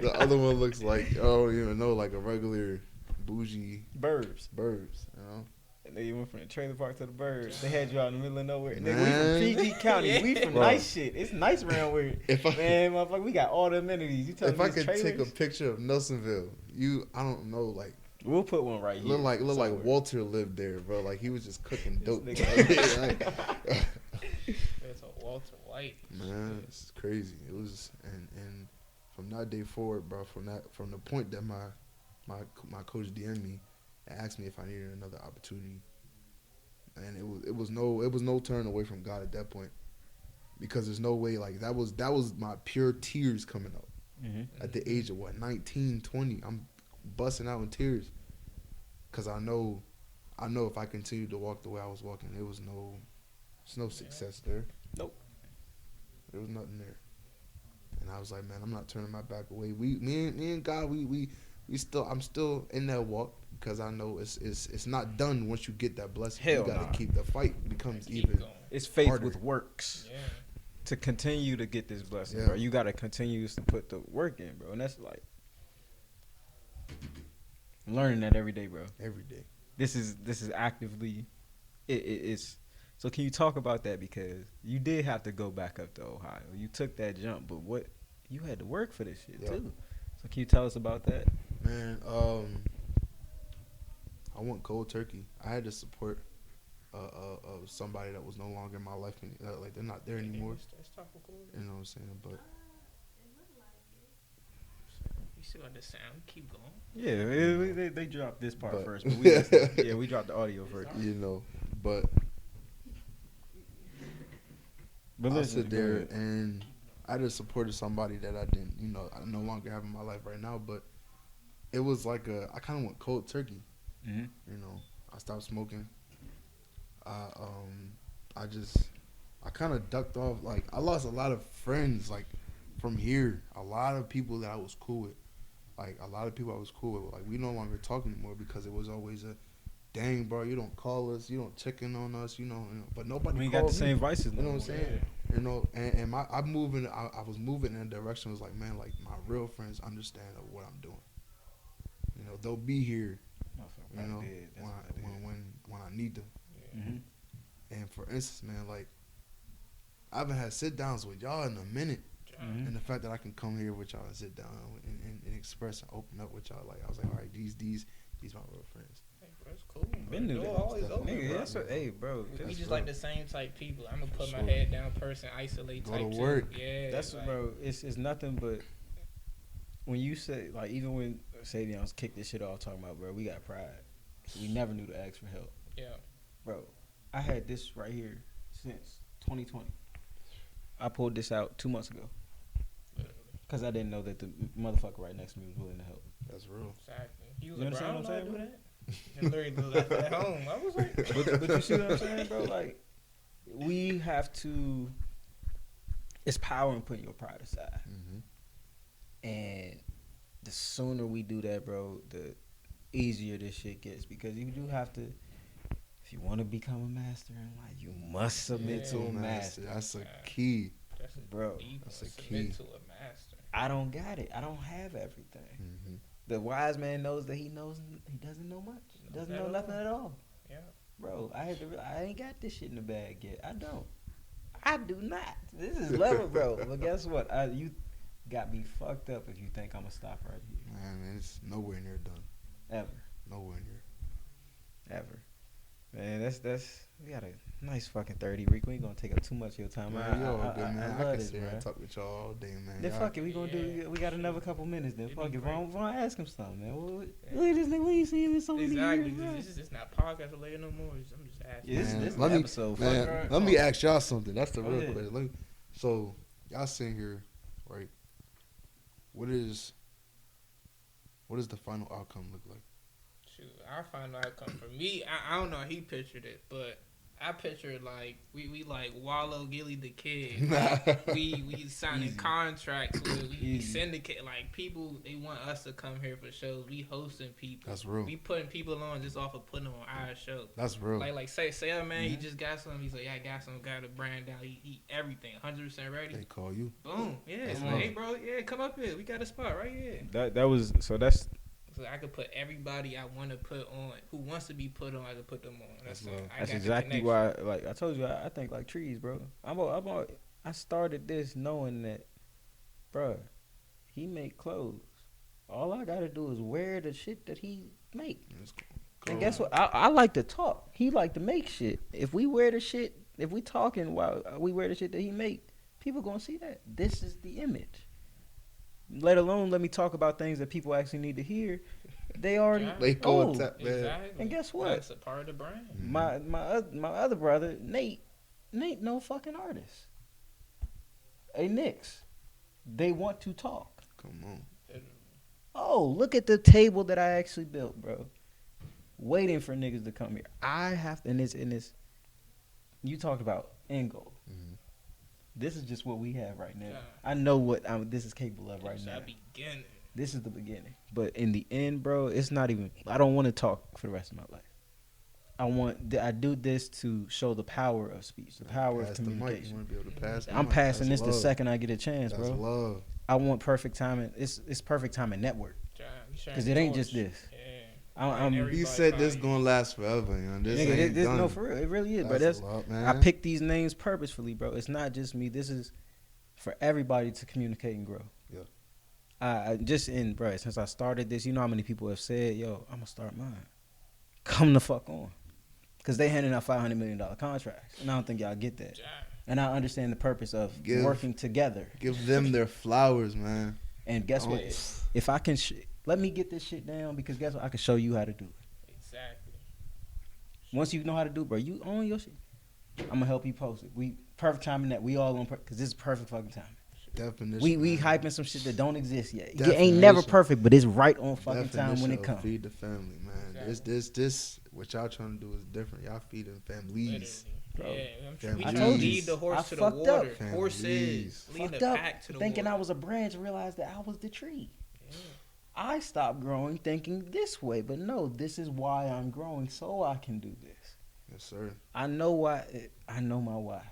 Speaker 3: The other one looks like, like a regular bougie
Speaker 1: Burbs.
Speaker 3: you know.
Speaker 1: And they went from the trailer park to the Burbs. They had you out in the middle of nowhere. And we
Speaker 3: Man.
Speaker 1: from PG County. We from
Speaker 3: Bro.
Speaker 1: nice shit. It's nice around here. Man, motherfucker, we got all the amenities. You tell
Speaker 3: If
Speaker 1: me
Speaker 3: I
Speaker 1: these
Speaker 3: could
Speaker 1: trailers?
Speaker 3: take a picture of Nelsonville, I don't know, like
Speaker 1: We'll put one right here.
Speaker 3: look like
Speaker 1: somewhere.
Speaker 3: Walter lived there, bro. Like he was just cooking dope.
Speaker 1: This
Speaker 2: That's a Walter White.
Speaker 3: Man, it's crazy. It was, and from that day forward, bro. From the point that my coach DM'd me and asked me if I needed another opportunity, and it was no turn away from God at that point, because there's no way, like that was my pure tears coming out at the age of 19, 20. I'm busting out in tears, cause I know if I continued to walk the way I was walking, there's no success there.
Speaker 1: Nope.
Speaker 3: There was nothing there. And I was like, man, I'm not turning my back away. Me and God, I'm still in that walk, because I know it's not done once you get that blessing.
Speaker 1: Hell
Speaker 3: you gotta
Speaker 1: nah.
Speaker 3: keep the fight becomes
Speaker 2: Keep
Speaker 3: even.
Speaker 2: going.
Speaker 1: It's faith
Speaker 3: harder.
Speaker 1: with works.
Speaker 2: Yeah.
Speaker 1: To continue to get this blessing,
Speaker 3: Yeah.
Speaker 1: bro. You got to continue to put the work in, bro. And that's like learning that every day, bro.
Speaker 3: Every day.
Speaker 1: This is actively it's. So can you talk about that, because you did have to go back up to Ohio. You took that jump, but what you had to work for this shit
Speaker 3: Yeah.
Speaker 1: too. So can you tell us about that?
Speaker 3: Man, I went cold turkey. I had to support somebody that was no longer in my life. Like they're not there anymore.
Speaker 2: Let's talk recording.
Speaker 3: You know what I'm saying? But
Speaker 2: You still got the sound. Keep going.
Speaker 1: Yeah, they dropped this part
Speaker 3: But-
Speaker 1: first, but we dropped the audio first.
Speaker 3: but
Speaker 1: But
Speaker 3: I
Speaker 1: listen,
Speaker 3: sit there and I just supported somebody that I didn't, I no longer have in my life right now. But it was like I kind of went cold turkey.
Speaker 1: Mm-hmm.
Speaker 3: I stopped smoking. I kind of ducked off. Like I lost a lot of friends, like from here. A lot of people that I was cool with. Like we no longer talk anymore, because it was always a, dang, bro, you don't call us, you don't check in on us, but nobody.
Speaker 1: We ain't
Speaker 3: called
Speaker 1: got the same
Speaker 3: me.
Speaker 1: vices.
Speaker 3: You know what I'm saying? And I was moving in a direction. Was like, man, like my real friends understand of what I'm doing. They'll be here. When I need them.
Speaker 1: Mm-hmm.
Speaker 3: And for instance, man, like I haven't had sit downs with y'all in a minute.
Speaker 1: Mm-hmm.
Speaker 3: And the fact that I can come here with y'all and sit down and express and open up with y'all, like I was like, all right, these my real friends.
Speaker 2: Hey, bro, it's cool.
Speaker 1: Been
Speaker 2: Bro.
Speaker 1: knew
Speaker 2: Door
Speaker 1: that.
Speaker 2: always open,
Speaker 1: Nigga,
Speaker 2: bro.
Speaker 1: that's what, hey, bro.
Speaker 2: We
Speaker 1: That's,
Speaker 2: just
Speaker 3: real.
Speaker 2: like the same type people. I'm gonna put my
Speaker 3: Sure.
Speaker 2: head down, person, isolate
Speaker 3: Go
Speaker 2: type
Speaker 3: to
Speaker 2: too.
Speaker 3: work.
Speaker 2: Yeah,
Speaker 1: that's
Speaker 2: like,
Speaker 1: bro. It's nothing but when you say, like, even when Savion's kicked this shit off talking about, bro, we got pride. We never knew to ask for help,
Speaker 2: Yeah,
Speaker 1: bro. I had this right here since 2020. I pulled this out 2 months ago
Speaker 2: literally.
Speaker 1: because I didn't know that the motherfucker right next to me was willing to help.
Speaker 3: That's real.
Speaker 2: Exactly. He was
Speaker 1: You
Speaker 2: like, bro, I
Speaker 1: understand
Speaker 2: don't know how
Speaker 1: what
Speaker 2: to
Speaker 1: I'm
Speaker 2: do
Speaker 1: saying,
Speaker 2: that. And literally left at home. I was like,
Speaker 1: But you see what I'm saying, bro? Like, we have to. It's power in putting your pride aside.
Speaker 3: Mm-hmm.
Speaker 1: And the sooner we do that, bro, the easier this shit gets. Because you do have to, if you want to become a master in life, you must submit to a master.
Speaker 3: That's a key.
Speaker 2: that's a
Speaker 1: Bro,
Speaker 2: deep
Speaker 3: that's
Speaker 2: one.
Speaker 3: a
Speaker 2: Submit
Speaker 3: key.
Speaker 2: to a master.
Speaker 1: I don't got it. I don't have everything.
Speaker 3: Mm-hmm.
Speaker 1: The wise man knows that he doesn't know much. He doesn't know nothing at all.
Speaker 2: Yeah.
Speaker 1: Bro, I ain't got this shit in the bag yet. I don't. I do not. This is level, bro. But guess what? You got me fucked up if you think I'm gonna stop right here.
Speaker 3: Man, it's nowhere near done.
Speaker 1: Ever.
Speaker 3: Nowhere near.
Speaker 1: Ever. Man, that's we gotta Nice fucking 30, Rick. We ain't gonna take up too much of your time.
Speaker 3: Man, y'all good, man. I
Speaker 1: love
Speaker 3: can
Speaker 1: this,
Speaker 3: sit here
Speaker 1: bro.
Speaker 3: and talk with y'all all day, man.
Speaker 1: Then
Speaker 3: Y'all-
Speaker 1: fuck it, we gonna do. We got another couple minutes. Then
Speaker 2: It'd
Speaker 1: fuck
Speaker 2: be
Speaker 1: it.
Speaker 2: great.
Speaker 1: Why ask him something, man? Look at this nigga. We ain't seen him in so many
Speaker 2: Exactly.
Speaker 1: years, bro.
Speaker 2: This is not podcast related no more. I'm just asking.
Speaker 1: Yeah,
Speaker 3: Man,
Speaker 1: this
Speaker 3: let me-
Speaker 1: episode.
Speaker 3: Man,
Speaker 1: fuck,
Speaker 3: let me ask y'all something. That's the
Speaker 1: Go
Speaker 3: real
Speaker 1: ahead.
Speaker 3: question. So y'all sitting here, right? What is the final outcome look like?
Speaker 2: Shoot, our final outcome for me, I don't know how he pictured it, but I pictured like we like Wallow Gilly the Kid. we signing
Speaker 1: Easy.
Speaker 2: contracts with we
Speaker 1: Easy.
Speaker 2: syndicate like people. They want us to come here for shows. We hosting people.
Speaker 3: That's real.
Speaker 2: We putting people on just off of putting them on our show.
Speaker 3: That's real.
Speaker 2: Like say a man, he
Speaker 1: Mhm.
Speaker 2: just got some. He's like, yeah, I got some. Got a brand down. He everything 100% ready.
Speaker 3: They call you.
Speaker 2: Boom. Yeah.
Speaker 3: That's
Speaker 2: It's like,
Speaker 3: right.
Speaker 2: hey, bro. Yeah, come up here. We got a spot right here.
Speaker 1: That was so. That's
Speaker 2: So I could put everybody I want to put on, who wants to be put on, I could put them on.
Speaker 3: That's
Speaker 2: it.
Speaker 3: love.
Speaker 2: I
Speaker 1: That's
Speaker 2: got the
Speaker 1: exactly
Speaker 2: connection.
Speaker 1: why. Like I told you, I think like trees, bro. I started this knowing that, bro, he make clothes. All I gotta do is wear the shit that he make.
Speaker 3: Let's go.
Speaker 1: And guess what? I like to talk. He like to make shit. If we wear the shit, if we talking while we wear the shit that he make, people gonna see that. This is the image. Let alone let me talk about things that people actually need to hear. They already
Speaker 2: Yeah.
Speaker 3: They call
Speaker 1: old.
Speaker 3: tap, man.
Speaker 2: Exactly.
Speaker 1: And guess what?
Speaker 2: That's a part of the brand.
Speaker 1: My other brother, Nate no fucking artist. Hey, Knicks, they want to talk.
Speaker 3: Come on.
Speaker 1: Oh, look at the table that I actually built, bro. Waiting for niggas to come here. I have to, and it's, you talked about end goal.
Speaker 3: Mhm.
Speaker 1: This is just what we have right now.
Speaker 2: Yeah.
Speaker 1: I know what this is capable of right
Speaker 2: It's
Speaker 1: now.
Speaker 2: our beginning.
Speaker 1: This is the beginning. But in the end, bro, it's not even, I don't want to talk for the rest of my life. I do this to show the power of speech, the power of
Speaker 3: Pass the mic. You
Speaker 1: communication.
Speaker 3: want to be able to pass the
Speaker 1: I'm
Speaker 3: mic.
Speaker 1: passing
Speaker 3: That's
Speaker 1: this the
Speaker 3: love.
Speaker 1: second I get a chance,
Speaker 3: That's
Speaker 1: bro.
Speaker 3: love.
Speaker 1: I want perfect timing. It's perfect timing network. Because it ain't just this.
Speaker 2: Yeah.
Speaker 1: I'm,
Speaker 2: Everybody
Speaker 3: He said this
Speaker 2: value.
Speaker 3: gonna last forever, you know. This
Speaker 1: nigga,
Speaker 3: ain't
Speaker 1: this
Speaker 3: done.
Speaker 1: no for real. It really is, bro.
Speaker 3: That's
Speaker 1: That's
Speaker 3: love, man.
Speaker 1: I picked these names purposefully, bro. It's not just me. This is for everybody to communicate and grow.
Speaker 3: Yeah.
Speaker 1: I just bro, since I started this, you know how many people have said, "Yo, I'm gonna start mine." Come the fuck on, because they handing out $500 million contracts, and I don't think y'all get that.
Speaker 2: Ja.
Speaker 1: And I understand the purpose of working together.
Speaker 3: Give them their flowers, man.
Speaker 1: And guess what?
Speaker 3: Don't-
Speaker 1: If I can, let me get this shit down, because guess what? I can show you how to do it.
Speaker 2: Exactly.
Speaker 1: Once you know how to do it, bro, you own your shit. I'm gonna help you post it. We perfect timing that we all on, because this is perfect fucking timing.
Speaker 3: Definition.
Speaker 1: We
Speaker 3: man.
Speaker 1: hyping some shit that don't exist yet. It
Speaker 3: Definition.
Speaker 1: ain't never perfect, but it's right on fucking time when
Speaker 3: Definition
Speaker 1: it
Speaker 3: of
Speaker 1: comes.
Speaker 3: Feed the family, man.
Speaker 2: Exactly.
Speaker 3: This what y'all trying to do is different. Y'all feeding families.
Speaker 2: Literally.
Speaker 1: Bro.
Speaker 2: Yeah, I'm
Speaker 3: Damn,
Speaker 2: we
Speaker 3: I
Speaker 2: trying
Speaker 3: told
Speaker 2: to
Speaker 3: you.
Speaker 2: lead the horse
Speaker 1: I
Speaker 2: to the
Speaker 1: fucked up.
Speaker 2: water. Horses
Speaker 3: Families.
Speaker 2: leading
Speaker 1: Fucked
Speaker 2: the
Speaker 1: up,
Speaker 2: pack to the
Speaker 1: thinking
Speaker 2: water.
Speaker 1: I was a branch, realized that I was the tree.
Speaker 2: Yeah.
Speaker 1: I stopped growing thinking this way, but no, this is why I'm growing, so I can do this.
Speaker 3: Yes, sir.
Speaker 1: I know why. I know my why.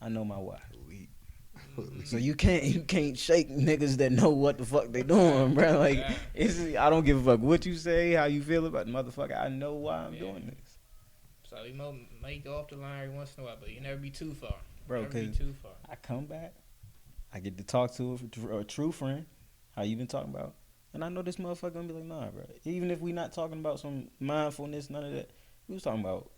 Speaker 1: I know my why.
Speaker 3: Elite.
Speaker 1: So you can't shake niggas that know what the fuck they doing, bro. Like
Speaker 2: Yeah.
Speaker 1: I don't give a fuck what you say, how you feel about the motherfucker. I know why I'm
Speaker 2: Yeah.
Speaker 1: doing this,
Speaker 2: So we might go off the line every once in a while, but you never be too far.
Speaker 1: bro.
Speaker 2: Never be
Speaker 1: Cause
Speaker 2: too far.
Speaker 1: I come back, I get to talk to a true friend. How you been talking about? And I know this motherfucker gonna be like, nah, bro. Even if we not talking about some mindfulness, none of that. We was talking about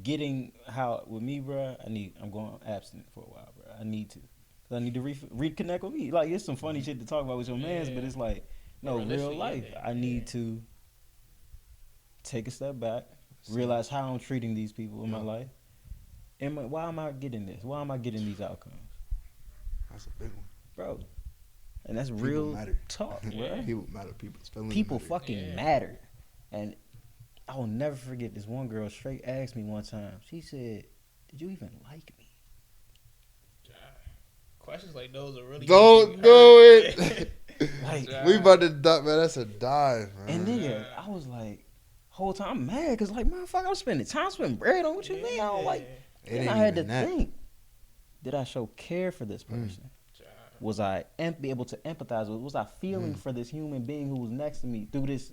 Speaker 1: getting how with me, bro. I'm going abstinent for a while, bro. I need to. 'Cause I need to reconnect with me. Like, it's some funny shit to talk about with your mans, but
Speaker 2: Yeah.
Speaker 1: it's like, no,
Speaker 2: Yeah,
Speaker 1: real
Speaker 2: listen,
Speaker 1: life.
Speaker 2: yeah.
Speaker 1: I need to take a step back, realize how I'm treating these people in my
Speaker 3: Yeah.
Speaker 1: life. And why am I getting this? Why am I getting these outcomes?
Speaker 3: That's a big one.
Speaker 1: Bro. And that's
Speaker 3: People
Speaker 1: real
Speaker 3: matter.
Speaker 1: talk, bro.
Speaker 2: Yeah.
Speaker 3: People matter. People's feelings.
Speaker 1: People
Speaker 3: matter.
Speaker 1: fucking
Speaker 2: Yeah.
Speaker 1: matter. And I will never forget this one girl straight asked me one time. She said, "Did you even like me?"
Speaker 2: Ja. Questions like those are really
Speaker 3: Don't
Speaker 2: making
Speaker 3: do
Speaker 2: you hurt.
Speaker 1: Like,
Speaker 2: Ja.
Speaker 3: We about to die, man. That's a dive, man.
Speaker 1: and nigga, I was like, whole time I'm mad because like, motherfucker, I'm spending bread on what you mean. I don't like.
Speaker 3: It
Speaker 1: And
Speaker 3: ain't
Speaker 1: I had to
Speaker 3: even that.
Speaker 1: think, did I show care for this person?
Speaker 2: Ja.
Speaker 1: Was I be able to empathize with? Was I feeling for this human being who was next to me through this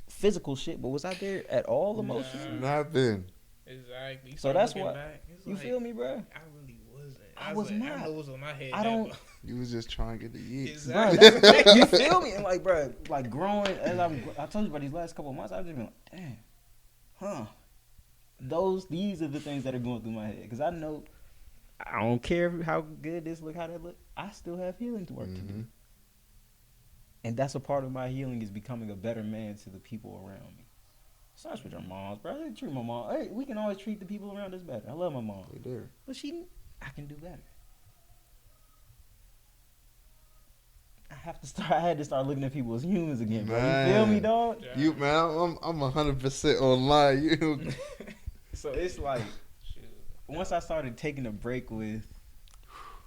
Speaker 1: physical shit? But was I there at all emotionally?
Speaker 3: Nothing.
Speaker 2: Exactly. You
Speaker 1: So
Speaker 2: start
Speaker 1: that's
Speaker 2: looking
Speaker 1: what
Speaker 2: back, it's
Speaker 1: you
Speaker 2: like,
Speaker 1: feel me, bro?
Speaker 2: I really wasn't.
Speaker 1: I was
Speaker 2: like,
Speaker 1: not.
Speaker 2: I know it was on my head.
Speaker 1: I
Speaker 2: that
Speaker 1: don't-
Speaker 2: much.
Speaker 3: You was just trying to get the yeet.
Speaker 1: Bro,
Speaker 2: Exactly.
Speaker 1: that's, you feel me? And like, bro, like growing as I told you about these last couple of months, I've just been like, damn, huh? these are the things that are going through my head because I know I don't care how good this look, how that look. I still have healing to work to do, and that's a part of my healing is becoming a better man to the people around me. Starts with your moms, bro. I treat my mom. Hey, we can always treat the people around us better. I love my mom, but I can do better. I had to start looking at people as humans again, bro. You feel me, dog?
Speaker 3: Yeah. You man, I'm 100% online. You.
Speaker 1: So it's like once I started taking a break with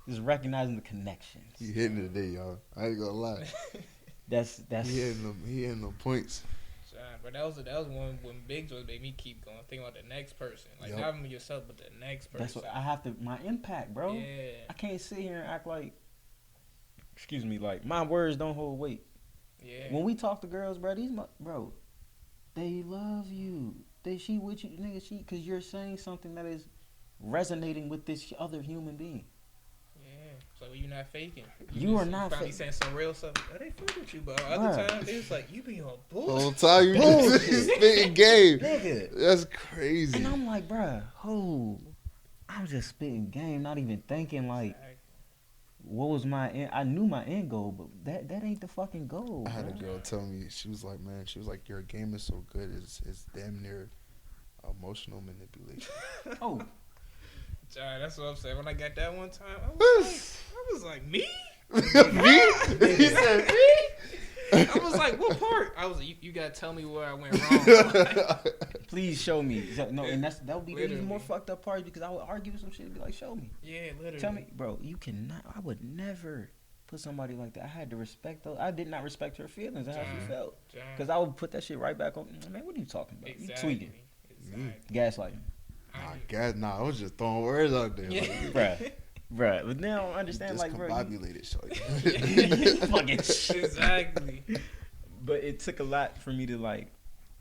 Speaker 1: just recognizing the connections.
Speaker 3: He hitting it today, y'all. I ain't gonna lie.
Speaker 1: That's
Speaker 3: he hitting them points.
Speaker 2: But that was one when Big Joe made me keep going, thinking about the next person, like not even yourself, but the next person.
Speaker 1: That's what I have to. My impact, bro.
Speaker 2: Yeah.
Speaker 1: I can't sit here and act like. Excuse me, like my words don't hold weight.
Speaker 2: Yeah.
Speaker 1: When we talk to girls, bro, they love you. She with you, nigga. Because you're saying something that is resonating with this other human being.
Speaker 2: Yeah. So you're not faking.
Speaker 1: You are not
Speaker 2: faking. Saying some real stuff. Oh, they fuck with you, but other times they was like, you be on bullshit.
Speaker 3: The whole time you just spitting game.
Speaker 1: Nigga.
Speaker 3: That's crazy.
Speaker 1: And I'm like, bro, I'm just spitting game, not even thinking like. What was my end? I knew my end goal, but that ain't the fucking goal.
Speaker 3: I had a girl tell me, she was like, your game is so good, it's damn near emotional manipulation.
Speaker 2: Oh. That's what I'm saying. When I got that one time, I was like, me?
Speaker 3: Me? He said, me?
Speaker 2: I was like, what part? I was like, you gotta tell me where I went wrong.
Speaker 1: Please show me. No, and that would be the even more fucked up part because I would argue with some shit and be like, show me.
Speaker 2: Yeah, literally.
Speaker 1: Tell me, bro, you cannot. I would never put somebody like that. I had to respect those. I did not respect her feelings and how she felt. Because I would put that shit right back on. Man, what are you talking about?
Speaker 2: Exactly.
Speaker 1: You tweaking.
Speaker 2: Exactly.
Speaker 1: Gaslighting.
Speaker 3: I was just throwing words out there.
Speaker 2: Yeah.
Speaker 3: Like,
Speaker 1: Bruh, but now I understand, like, bro.
Speaker 3: Discombobulated, shorty.
Speaker 1: Fucking
Speaker 2: exactly.
Speaker 1: But it took a lot for me to, like,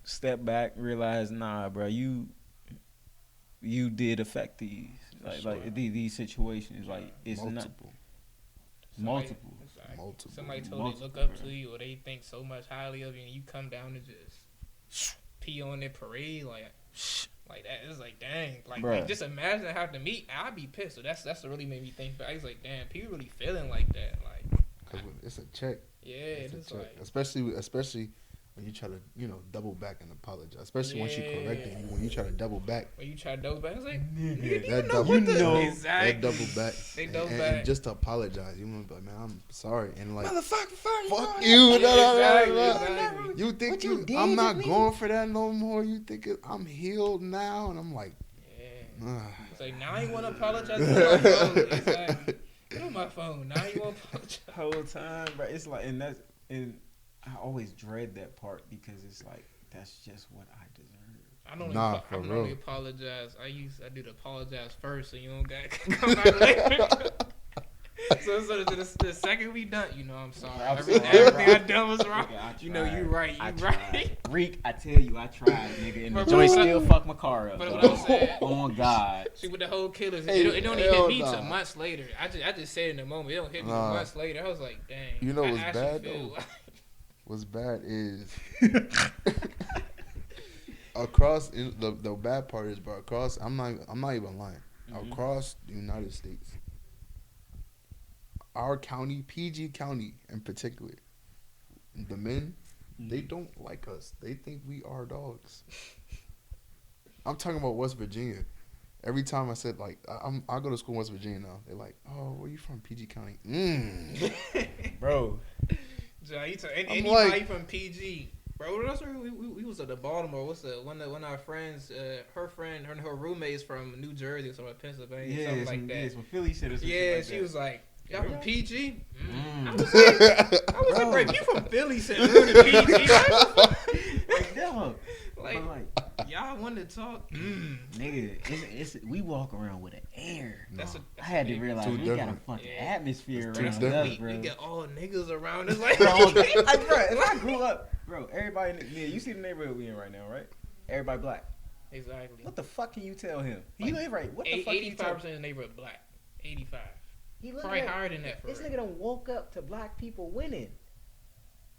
Speaker 1: step back, realize, nah, bro, you did affect these, like these situations. Like, it's multiple.
Speaker 2: Somebody told they look up to you or they think so much highly of you and you come down and just pee on their parade, like that. It's like, dang. Like just imagine having to meet. I'd be pissed. So that's what really made me think. But I was like, damn, people really feeling like that. Like,
Speaker 3: cause it's a check.
Speaker 2: Yeah,
Speaker 3: it's a check. Like, especially when you try to, double back and apologize. Especially once you corrected you. When you try to double back.
Speaker 2: When you try to double back, it's like,
Speaker 3: exactly. That double back.
Speaker 2: They double back.
Speaker 3: And just to apologize. You want to be like, man, I'm sorry. And like,
Speaker 1: motherfucker,
Speaker 3: fuck you.
Speaker 2: Exactly.
Speaker 3: You think I'm not going for that no more? You think I'm healed now? And I'm like,
Speaker 2: it's like, now you want to apologize to my phone. Exactly. Get on my phone. Now you want to apologize.
Speaker 1: The whole time, bro. It's like, and I always dread that part because it's like, that's just what I deserve.
Speaker 2: I don't really apologize. I do the apologize first, so you don't got to come back later. So the second we done, I'm sorry. Everything I done was wrong. You right.
Speaker 1: Reek, I tell you, I tried, nigga, and the joint still fucked my car up.
Speaker 2: But what I'm saying,
Speaker 1: oh God.
Speaker 2: See, with the whole killers, it don't even hit me till months later. I just said in the moment, it don't hit me till months later. I was like, dang.
Speaker 3: You know what's bad though? What's bad is across the bad part is, bro. Across, I'm not even lying. Mm-hmm. Across the United States, our county, PG County in particular, the men, they don't like us. They think we are dogs. I'm talking about West Virginia. Every time I said, like, I go to school in West Virginia now, they're like, oh, where you from? PG County.
Speaker 1: Bro.
Speaker 2: John, anybody from PG, bro? That's where we was at the Baltimore. What's one of our friends? Her roommates from New Jersey or something, Pennsylvania, something like that. Yeah,
Speaker 1: some Philly shit or something.
Speaker 2: Yeah,
Speaker 1: like
Speaker 2: she
Speaker 1: that.
Speaker 2: was like, y'all from PG?
Speaker 1: I
Speaker 2: was like, bro, if you from Philly, said we're in PG.
Speaker 1: Like, no.
Speaker 2: Like, y'all want to talk?
Speaker 1: Nigga, we walk around with an air. I had to
Speaker 3: It's
Speaker 1: realize we got a fucking atmosphere around us, bro.
Speaker 2: We got all niggas around us. Like,
Speaker 1: bro, if I grew up, bro, everybody, you see the neighborhood we in right now, right? Everybody black.
Speaker 2: Exactly.
Speaker 1: What the fuck can you tell him? He live right. What the fuck?
Speaker 2: 85% of the neighborhood black. 85. Probably higher than that.
Speaker 1: This nigga done woke up to black people winning.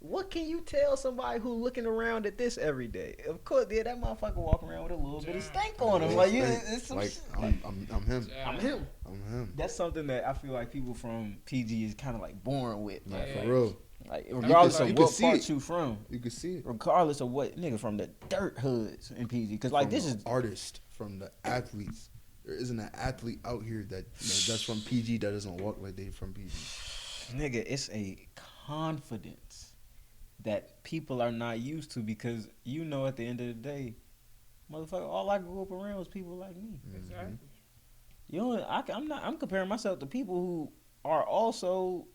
Speaker 1: What can you tell somebody who looking around at this every day? Of course, yeah, that motherfucker walking around with a little bit of stank on him. Like, it's some
Speaker 3: like
Speaker 1: shit.
Speaker 3: I'm him.
Speaker 1: I'm him.
Speaker 3: I'm him.
Speaker 1: That's something that I feel like people from PG is kind of like born with.
Speaker 3: Like,
Speaker 2: Yeah.
Speaker 3: for real.
Speaker 1: Like, regardless
Speaker 3: You
Speaker 1: of
Speaker 3: can
Speaker 1: what
Speaker 3: see
Speaker 1: part
Speaker 3: it.
Speaker 1: you from.
Speaker 3: You can see it.
Speaker 1: Regardless of what nigga from the dirt hoods in PG. Because, like,
Speaker 3: From
Speaker 1: this
Speaker 3: the
Speaker 1: is.
Speaker 3: artist, from the athletes. There isn't an athlete out here that's from PG that doesn't walk like they from PG.
Speaker 1: Nigga, it's a confidence that people are not used to because, you know, at the end of the day, motherfucker, all I grew up around was people like me.
Speaker 2: Exactly.
Speaker 1: You know, I'm comparing myself to people who are also,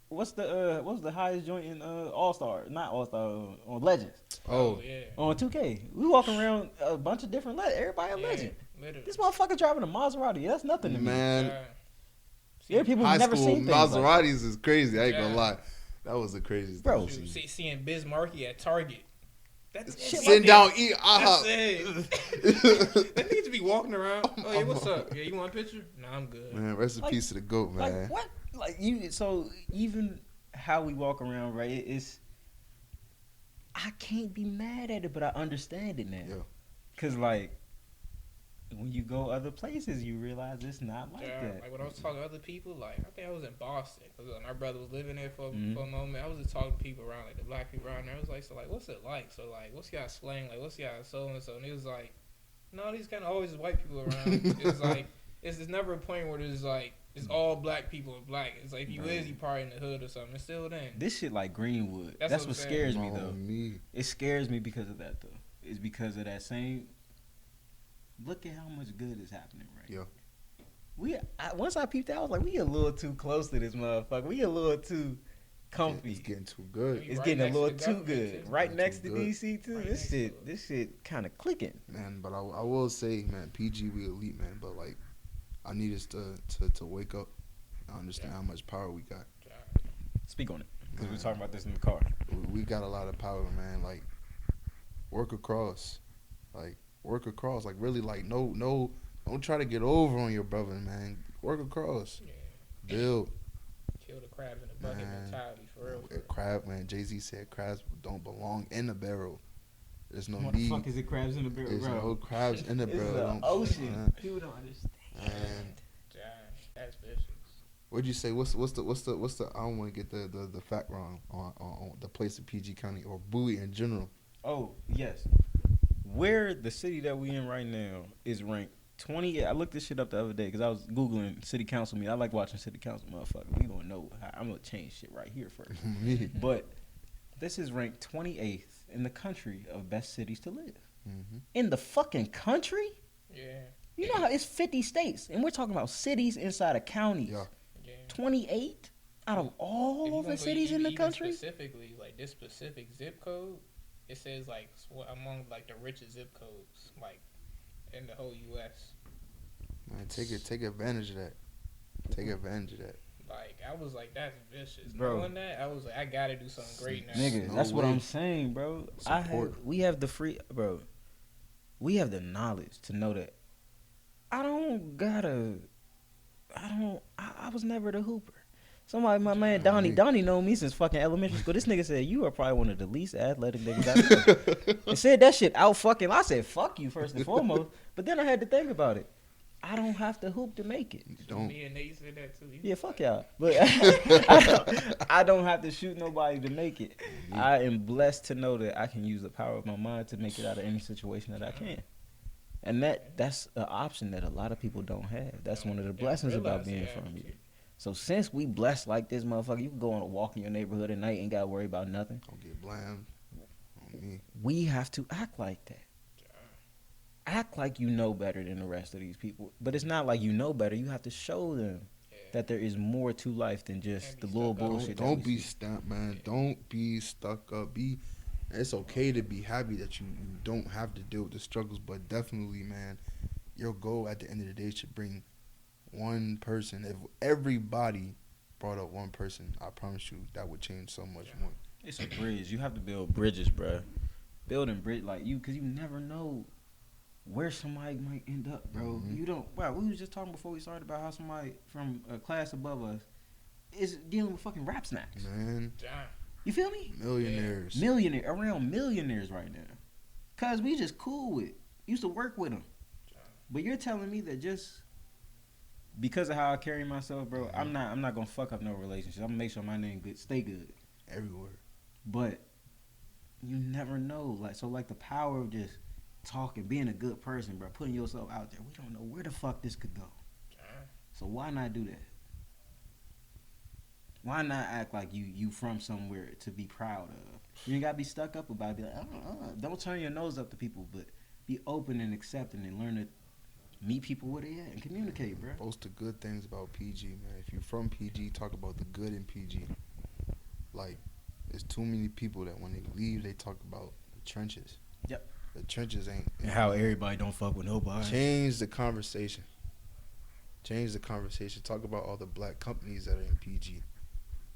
Speaker 1: what's the highest joint in All Star? Not All Star, on Legends.
Speaker 3: Oh,
Speaker 2: yeah.
Speaker 1: On 2K. We walking around a bunch of different everybody a legend.
Speaker 2: Literally.
Speaker 1: This motherfucker driving a Maserati, that's nothing to me.
Speaker 3: man.
Speaker 1: There are people
Speaker 3: High
Speaker 1: who've never
Speaker 3: school
Speaker 1: seen things like
Speaker 3: Maseratis is crazy. I ain't gonna
Speaker 2: Yeah.
Speaker 3: lie. That was the craziest
Speaker 1: Bro.
Speaker 3: thing.
Speaker 2: Seeing Biz Markie at Target. That's
Speaker 1: Shit
Speaker 3: Sitting down, eat
Speaker 2: That's
Speaker 3: IHOP.
Speaker 2: it. That niggas be walking around. Oh, yeah, what's up? Yeah, you want a picture? Nah, I'm good.
Speaker 3: Man, rest in
Speaker 1: Like-
Speaker 3: peace to the GOAT, man.
Speaker 1: Like what? Like you? So even how we walk around, right? It's I can't be mad at it, but I understand it now.
Speaker 3: Yeah.
Speaker 1: Cause like when you go other places, you realize it's not like
Speaker 2: Yeah,
Speaker 1: that.
Speaker 2: like when I was talking to other people, like I think I was in Boston because my brother was living there for
Speaker 1: Mhm.
Speaker 2: a moment. I was just talking to people around, like the black people around there. I was like, so like, what's it like? So like, what's y'all slang? Like, what's y'all so and so? And it was like, no, these kind of always white people around. It's like, it's never a point where there's like, it's all black people and black. It's like if you is, you probably in the hood or something. It's still then.
Speaker 1: This shit like Greenwood.
Speaker 2: That's
Speaker 1: That's
Speaker 2: what
Speaker 1: what
Speaker 2: I'm
Speaker 1: scares
Speaker 2: saying.
Speaker 1: me though.
Speaker 3: Me.
Speaker 1: It scares me because of that though. It's because of that same. Look at how much good is happening right
Speaker 3: Yeah.
Speaker 1: Once I peeped out, I was like, we a little too close to this motherfucker. We a little too comfy.
Speaker 3: It's getting too good.
Speaker 1: It's
Speaker 2: Right
Speaker 1: getting a
Speaker 2: next to
Speaker 1: little
Speaker 2: the
Speaker 1: too
Speaker 2: government,
Speaker 1: good.
Speaker 2: too.
Speaker 1: Right
Speaker 3: Too
Speaker 1: next to
Speaker 3: good.
Speaker 1: DC too.
Speaker 2: Right
Speaker 1: This
Speaker 2: next to
Speaker 1: shit,
Speaker 2: it.
Speaker 1: this shit kind of clicking.
Speaker 3: Man, but I will say, man, PG, we elite, man. But, like, I need us to wake up and understand how much power we got.
Speaker 1: Speak on it, because we were talking about this in the car.
Speaker 3: We got a lot of power, man. Like, work across. Like, really, like, no, don't try to get over on your brother, man. Work across.
Speaker 2: Yeah.
Speaker 3: Build.
Speaker 2: Kill the crabs in the bucket
Speaker 3: Man.
Speaker 2: mentality for real.
Speaker 3: Crab, man. Jay-Z said crabs don't belong in a barrel. There's no
Speaker 1: What the
Speaker 3: need.
Speaker 1: fuck is it? Crabs in the barrel,
Speaker 3: There's no
Speaker 1: bro?
Speaker 3: crabs in the
Speaker 1: This
Speaker 3: barrel.
Speaker 1: is the
Speaker 3: Don't-
Speaker 1: ocean. People don't understand.
Speaker 3: Man.
Speaker 2: That's vicious.
Speaker 3: What'd you say? What's the? I don't want to get the fact wrong on the place of PG County or Bowie in general.
Speaker 1: Oh yes, where the city that we in right now is ranked 20. I looked this shit up the other day because I was googling city council meeting. I like watching city council, motherfucker. We gonna know. I'm gonna change shit right here first. But this is ranked 28th in the country of best cities to live.
Speaker 3: Mm-hmm.
Speaker 1: In the fucking country?
Speaker 2: Yeah.
Speaker 1: You know how it's 50 states, and we're talking about cities inside of counties.
Speaker 3: Yeah.
Speaker 2: Yeah.
Speaker 1: 28 out of
Speaker 2: If you
Speaker 1: all
Speaker 2: gonna
Speaker 1: the
Speaker 2: go
Speaker 1: cities in the
Speaker 2: even
Speaker 1: country?
Speaker 2: specifically, like this specific zip code, it says like among like the richest zip codes, like in the whole U.S.
Speaker 3: Man, take advantage of that. Take advantage of that.
Speaker 2: Like I was like, that's vicious.
Speaker 1: Bro.
Speaker 2: Knowing that, I was like, I gotta do something great now.
Speaker 1: Nigga,
Speaker 3: No
Speaker 1: that's what
Speaker 3: way.
Speaker 1: I'm saying, bro.
Speaker 3: Support.
Speaker 1: We have the free, bro. We have the knowledge to know that I was never the hooper. Somebody, my man Donnie know me since fucking elementary school. This nigga said, you are probably one of the least athletic niggas I know. And said that shit out fucking. I said, fuck you first and foremost. But then I had to think about it. I don't have to hoop to make it.
Speaker 3: Don't.
Speaker 2: Me and Nate said that too.
Speaker 1: Yeah, fuck y'all. But I don't have to shoot nobody to make it. I am blessed to know that I can use the power of my mind to make it out of any situation that I can. And that's an option that a lot of people don't have. That's one of the blessings about being from you. So since we blessed like this motherfucker, you can go on a walk in your neighborhood at night and got to worry about nothing.
Speaker 3: Don't get blamed on me.
Speaker 1: We have to act like that. Act like you know better than the rest of these people. But it's not like you know better. You have to show them that there is more to life than just the little bullshit.
Speaker 3: Don't be stamped, man. Don't be stuck up. It's okay to be happy that you don't have to deal with the struggles, but definitely, man, your goal at the end of the day should bring one person. If everybody brought up one person, I promise you that would change so much more.
Speaker 1: It's a bridge. You have to build bridges, bro. Building bridge like you, because you never know where somebody might end up, bro.
Speaker 3: Mm-hmm.
Speaker 1: You don't. Wow, we was just talking before we started about how somebody from a class above us is dealing with fucking rap snacks.
Speaker 3: Man,
Speaker 1: You feel me?
Speaker 3: Millionaires.
Speaker 1: Around millionaires right now. Cause we just cool with. Used to work with them. But you're telling me that just because of how I carry myself, bro, I'm not gonna fuck up no relationship. I'm gonna make sure my name good, stay good
Speaker 3: Everywhere.
Speaker 1: But you never know, like the power of just talking, being a good person, bro, putting yourself out there. We don't know where the fuck this could go. So why not do that? Why not act like you from somewhere to be proud of? You ain't gotta be stuck up about it. Be like, don't turn your nose up to people, but be open and accepting and learn to meet people where they at and communicate, bro.
Speaker 3: Boast the good things about PG, man. If you're from PG, talk about the good in PG. Like, there's too many people that when they leave, they talk about the trenches.
Speaker 1: Yep.
Speaker 3: The trenches ain't.
Speaker 1: And how everybody don't fuck with nobody.
Speaker 3: Change the conversation. Change the conversation. Talk about all the black companies that are in PG.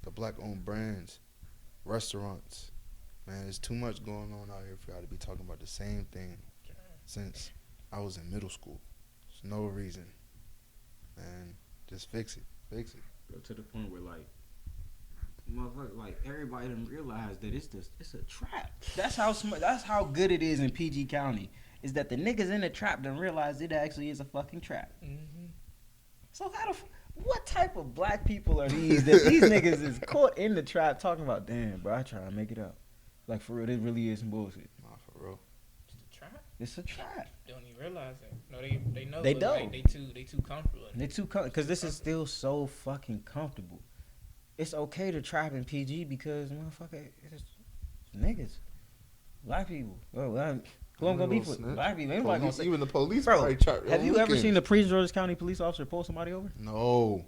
Speaker 3: The black-owned brands, restaurants. Man, there's too much going on out here for y'all to be talking about the same thing since I was in middle school. There's no reason. Man, just fix it. Fix it.
Speaker 1: Go to the point where, like, motherfucker, like, everybody done realize that it's a trap. That's how good it is in PG County. Is that the niggas in the trap done realize it actually is a fucking trap. Mm-hmm. So what type of black people are these that these niggas is caught in the trap talking about, damn, bro, I try to make it up. Like, for real, this really is some bullshit.
Speaker 3: Nah, for real.
Speaker 2: It's a trap?
Speaker 1: It's a trap.
Speaker 2: They don't even realize it. No, they know.
Speaker 1: They don't.
Speaker 2: Like, they too comfortable.
Speaker 1: Because this is still so fucking comfortable. It's okay to trap in PG because, motherfucker, it's niggas. Black people. Bro, who I'm going to be for? Black people. Ain't nobody gonna say.
Speaker 3: Even the police.
Speaker 1: Bro, have you ever seen a Prince George's County police officer pull somebody over?
Speaker 3: No.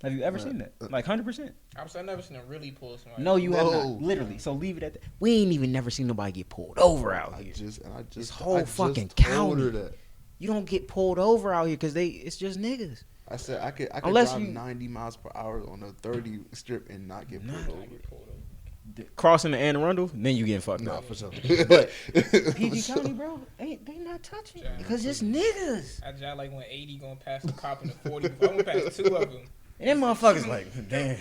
Speaker 1: Have you ever seen that? Like 100%?
Speaker 2: I've never seen a really pull somebody.
Speaker 1: No, you have not. Literally. So leave it at that. We ain't even never seen nobody get pulled over out here.
Speaker 3: This
Speaker 1: whole fucking county. You don't get pulled over out here because it's just niggas.
Speaker 3: I said I could drive 90 miles per hour on a 30 strip and not get pulled over.
Speaker 1: Crossing the Anne Arundel, then you getting fucked up.
Speaker 3: For sure.
Speaker 1: But PG County, bro, they not touching because it's niggas.
Speaker 2: I just like when 80 going past the cop in the 40. I went past two of them.
Speaker 1: And them motherfuckers like, damn.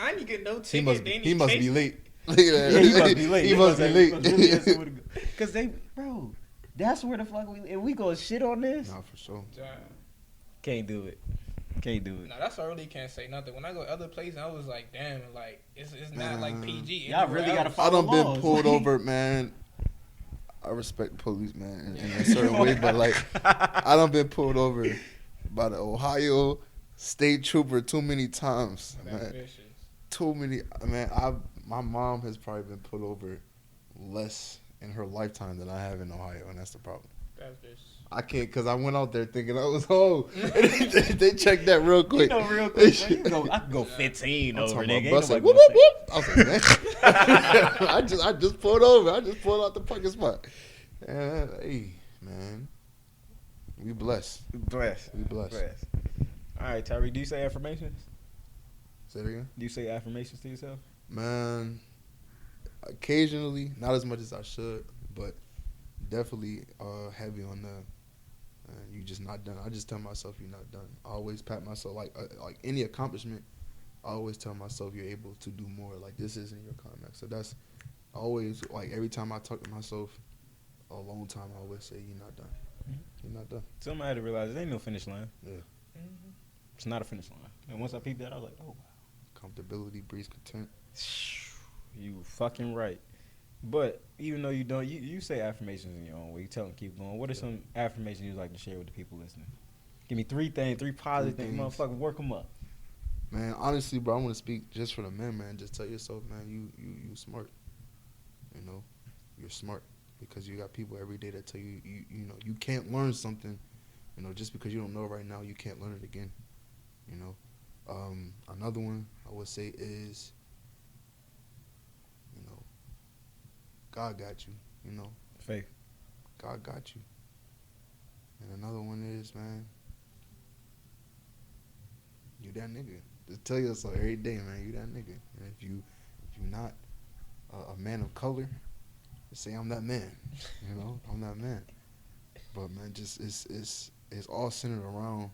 Speaker 2: I didn't get no ticket.
Speaker 3: He must be late.
Speaker 1: Yeah, he must be late.
Speaker 3: He must be late.
Speaker 1: Because bro, that's where the fuck and we go shit on this.
Speaker 3: Nah, for sure.
Speaker 1: Can't do it.
Speaker 2: Nah, that's why I really can't say nothing. When I go other places, I was like, damn, like it's not like PG.
Speaker 1: Y'all really gotta follow laws.
Speaker 3: I done been pulled over, man. I respect police, man, in a certain way, but like, I done been pulled over by the Ohio State Trooper too many times, man. Too many, man. My mom has probably been pulled over less in her lifetime than I have in Ohio, and that's the problem.
Speaker 2: That's vicious.
Speaker 3: I can't, because I went out there thinking I was home. They checked that real quick.
Speaker 1: You know, real quick. I can go 15 over, nigga.
Speaker 3: Whoop, whoop, whoop. I was like, man. I just pulled over. I just pulled out the parking spot. Hey, man. We blessed. We blessed.
Speaker 1: All right, Tyree, do you say affirmations?
Speaker 3: Say it again?
Speaker 1: Do you say affirmations to yourself?
Speaker 3: Man, occasionally, not as much as I should, but definitely heavy on the you just not done. I just tell myself you're not done. I always pat myself like any accomplishment. I always tell myself you're able to do more. Like, this isn't your climax. So that's always, like, every time I talk to myself a long time, I always say you're not done. Mm-hmm. You're not done.
Speaker 1: Somebody had to realize there ain't no finish line.
Speaker 3: Yeah.
Speaker 2: Mm-hmm.
Speaker 1: It's not a finish line. And once I peeped that, I was like, oh wow.
Speaker 3: Comfortability breeds content.
Speaker 1: You fucking right. But even though you don't, you say affirmations in your own way. You tell them keep going. What are some affirmations you'd like to share with the people listening? Give me three positive things. Motherfucker, work them up.
Speaker 3: Man, honestly, bro, I want to speak just for the men, man. Just tell yourself, man, you smart. You know, you're smart because you got people every day that tell you, you know, you can't learn something. You know, just because you don't know right now, you can't learn it again. You know, another one I would say is, you know, God got you, you know.
Speaker 1: Faith.
Speaker 3: God got you. And another one is, man, you that nigga. Just tell yourself every day, man, you that nigga. And if you're not a man of color, just say I'm that man. You know, I'm that man. But man, just it's all centered around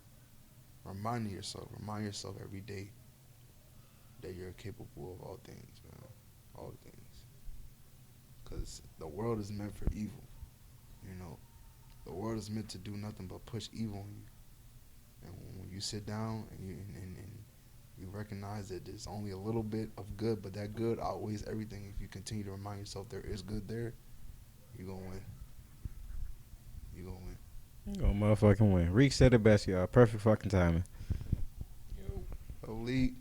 Speaker 3: remind yourself every day that you're capable of all things, man. all things. Because the world is meant for evil. You know, the world is meant to do nothing but push evil on you. And when you sit down and you recognize that there's only a little bit of good, but that good outweighs everything. If you continue to remind yourself there is good there, you're going to win. You're going to win.
Speaker 1: You're going to motherfucking win. Reek said it best, y'all. Perfect fucking timing.
Speaker 3: Elite.